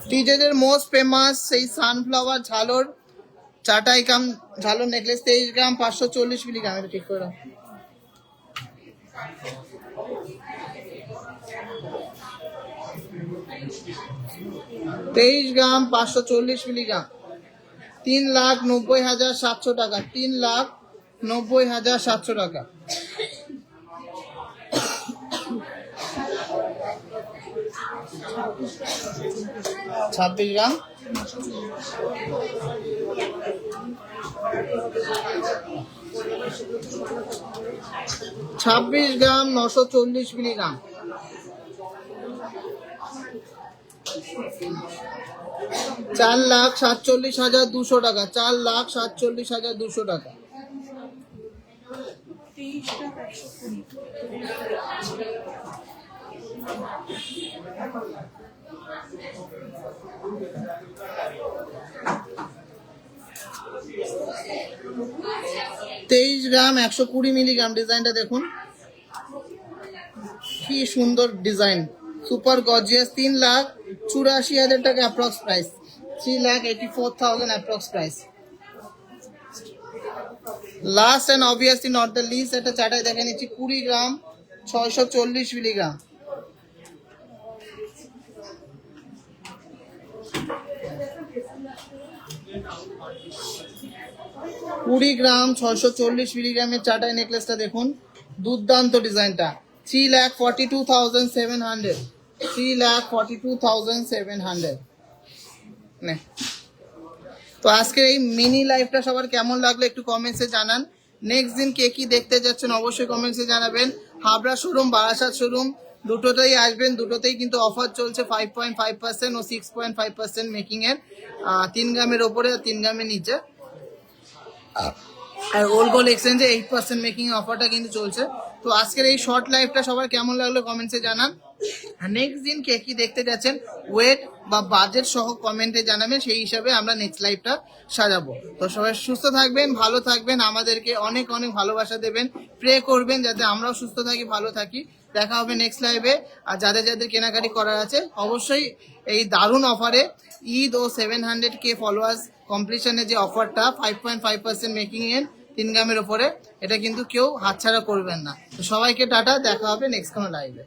টিজেদের মোস্ট ফেমাস সেই সানফ্লাওয়ার ঝালর চাটাই কাম ঝালর নেকলেস, 23 গ্রাম 540 মিলিগ্রাম। এটা ঠিক করে 23 গ্রাম 540 মিলিগ্রাম, 3,90,700 টাকা, 3,90,700 টাকা। ছাব্বিশ গ্রাম 940 মিলিগ্রাম, 4,47,200 টাকা, 4,47,200 টাকা। 23 গ্রাম 120। 23 গ্রাম 120 মিলিগ্রাম। ডিজাইনটা দেখুন কি সুন্দর ডিজাইন, সুপার গর্জিয়াস। 3,84,000 টাকা approx price, 3,84,000 approx price. Last and obviously not the least, একটা চাটাই দেখে নিচ্ছি, 20 গ্রাম 640 মিলিগ্রাম, 20 গ্রাম 640 মিলিগ্রামের চাটাই নেকলেসটা দেখুন, দুর্দান্ত ডিজাইনটা, 3,42,700, 3,42,700। তো আজকের এই মিনি লাইভটা সবার কেমন লাগলো একটু কমেন্টসে জানান। নেক্সট দিন কে কি দেখতে যাচ্ছেন অবশ্যই কমেন্টসে জানাবেন। হাবড়া শোরুম, বারাসাত শোরুম দুটোতেই আসবেন, দুটোতেই কিন্তু অফার চলছে 5.5% ও 6.5% মেকিং এর, 3 গ্রামের ওপরে আর 3 গ্রামের নিচে। আর ওল্ড গোল্ড এক্সচেঞ্জে 8% মেকিং অফারটা কিন্তু চলছে। তো আজকের এই শর্ট লাইভটা সবার কেমন লাগলো কমেন্টসে জানান। নেক্সট দিন কে কি দেখতে যাচ্ছেন ওয়েট বা বাজেট সহ কমেন্টে জানাবেন, সেই হিসাবে আমরা নেক্সট লাইভটা সাজাবো। তো সবাই সুস্থ থাকবেন, ভালো থাকবেন, আমাদেরকে অনেক অনেক ভালোবাসা দেবেন, প্রে করবেন যাতে আমরাও সুস্থ থাকি, ভালো থাকি। দেখা হবে নেক্সট লাইভে। আর যাদের যাদের কেনাকাটি করার আছে অবশ্যই এই দারুণ অফারে ঈদ ও 700K ফলোয়ার্স কমপ্লিশনের যে অফারটা 5.5% মেকিং এর 3 গ্রামের ওপরে, এটা কিন্তু কেউ হাতছাড়া করবেন না। তো সবাইকে টাটা, দেখা হবে নেক্সট কোনো লাইভে।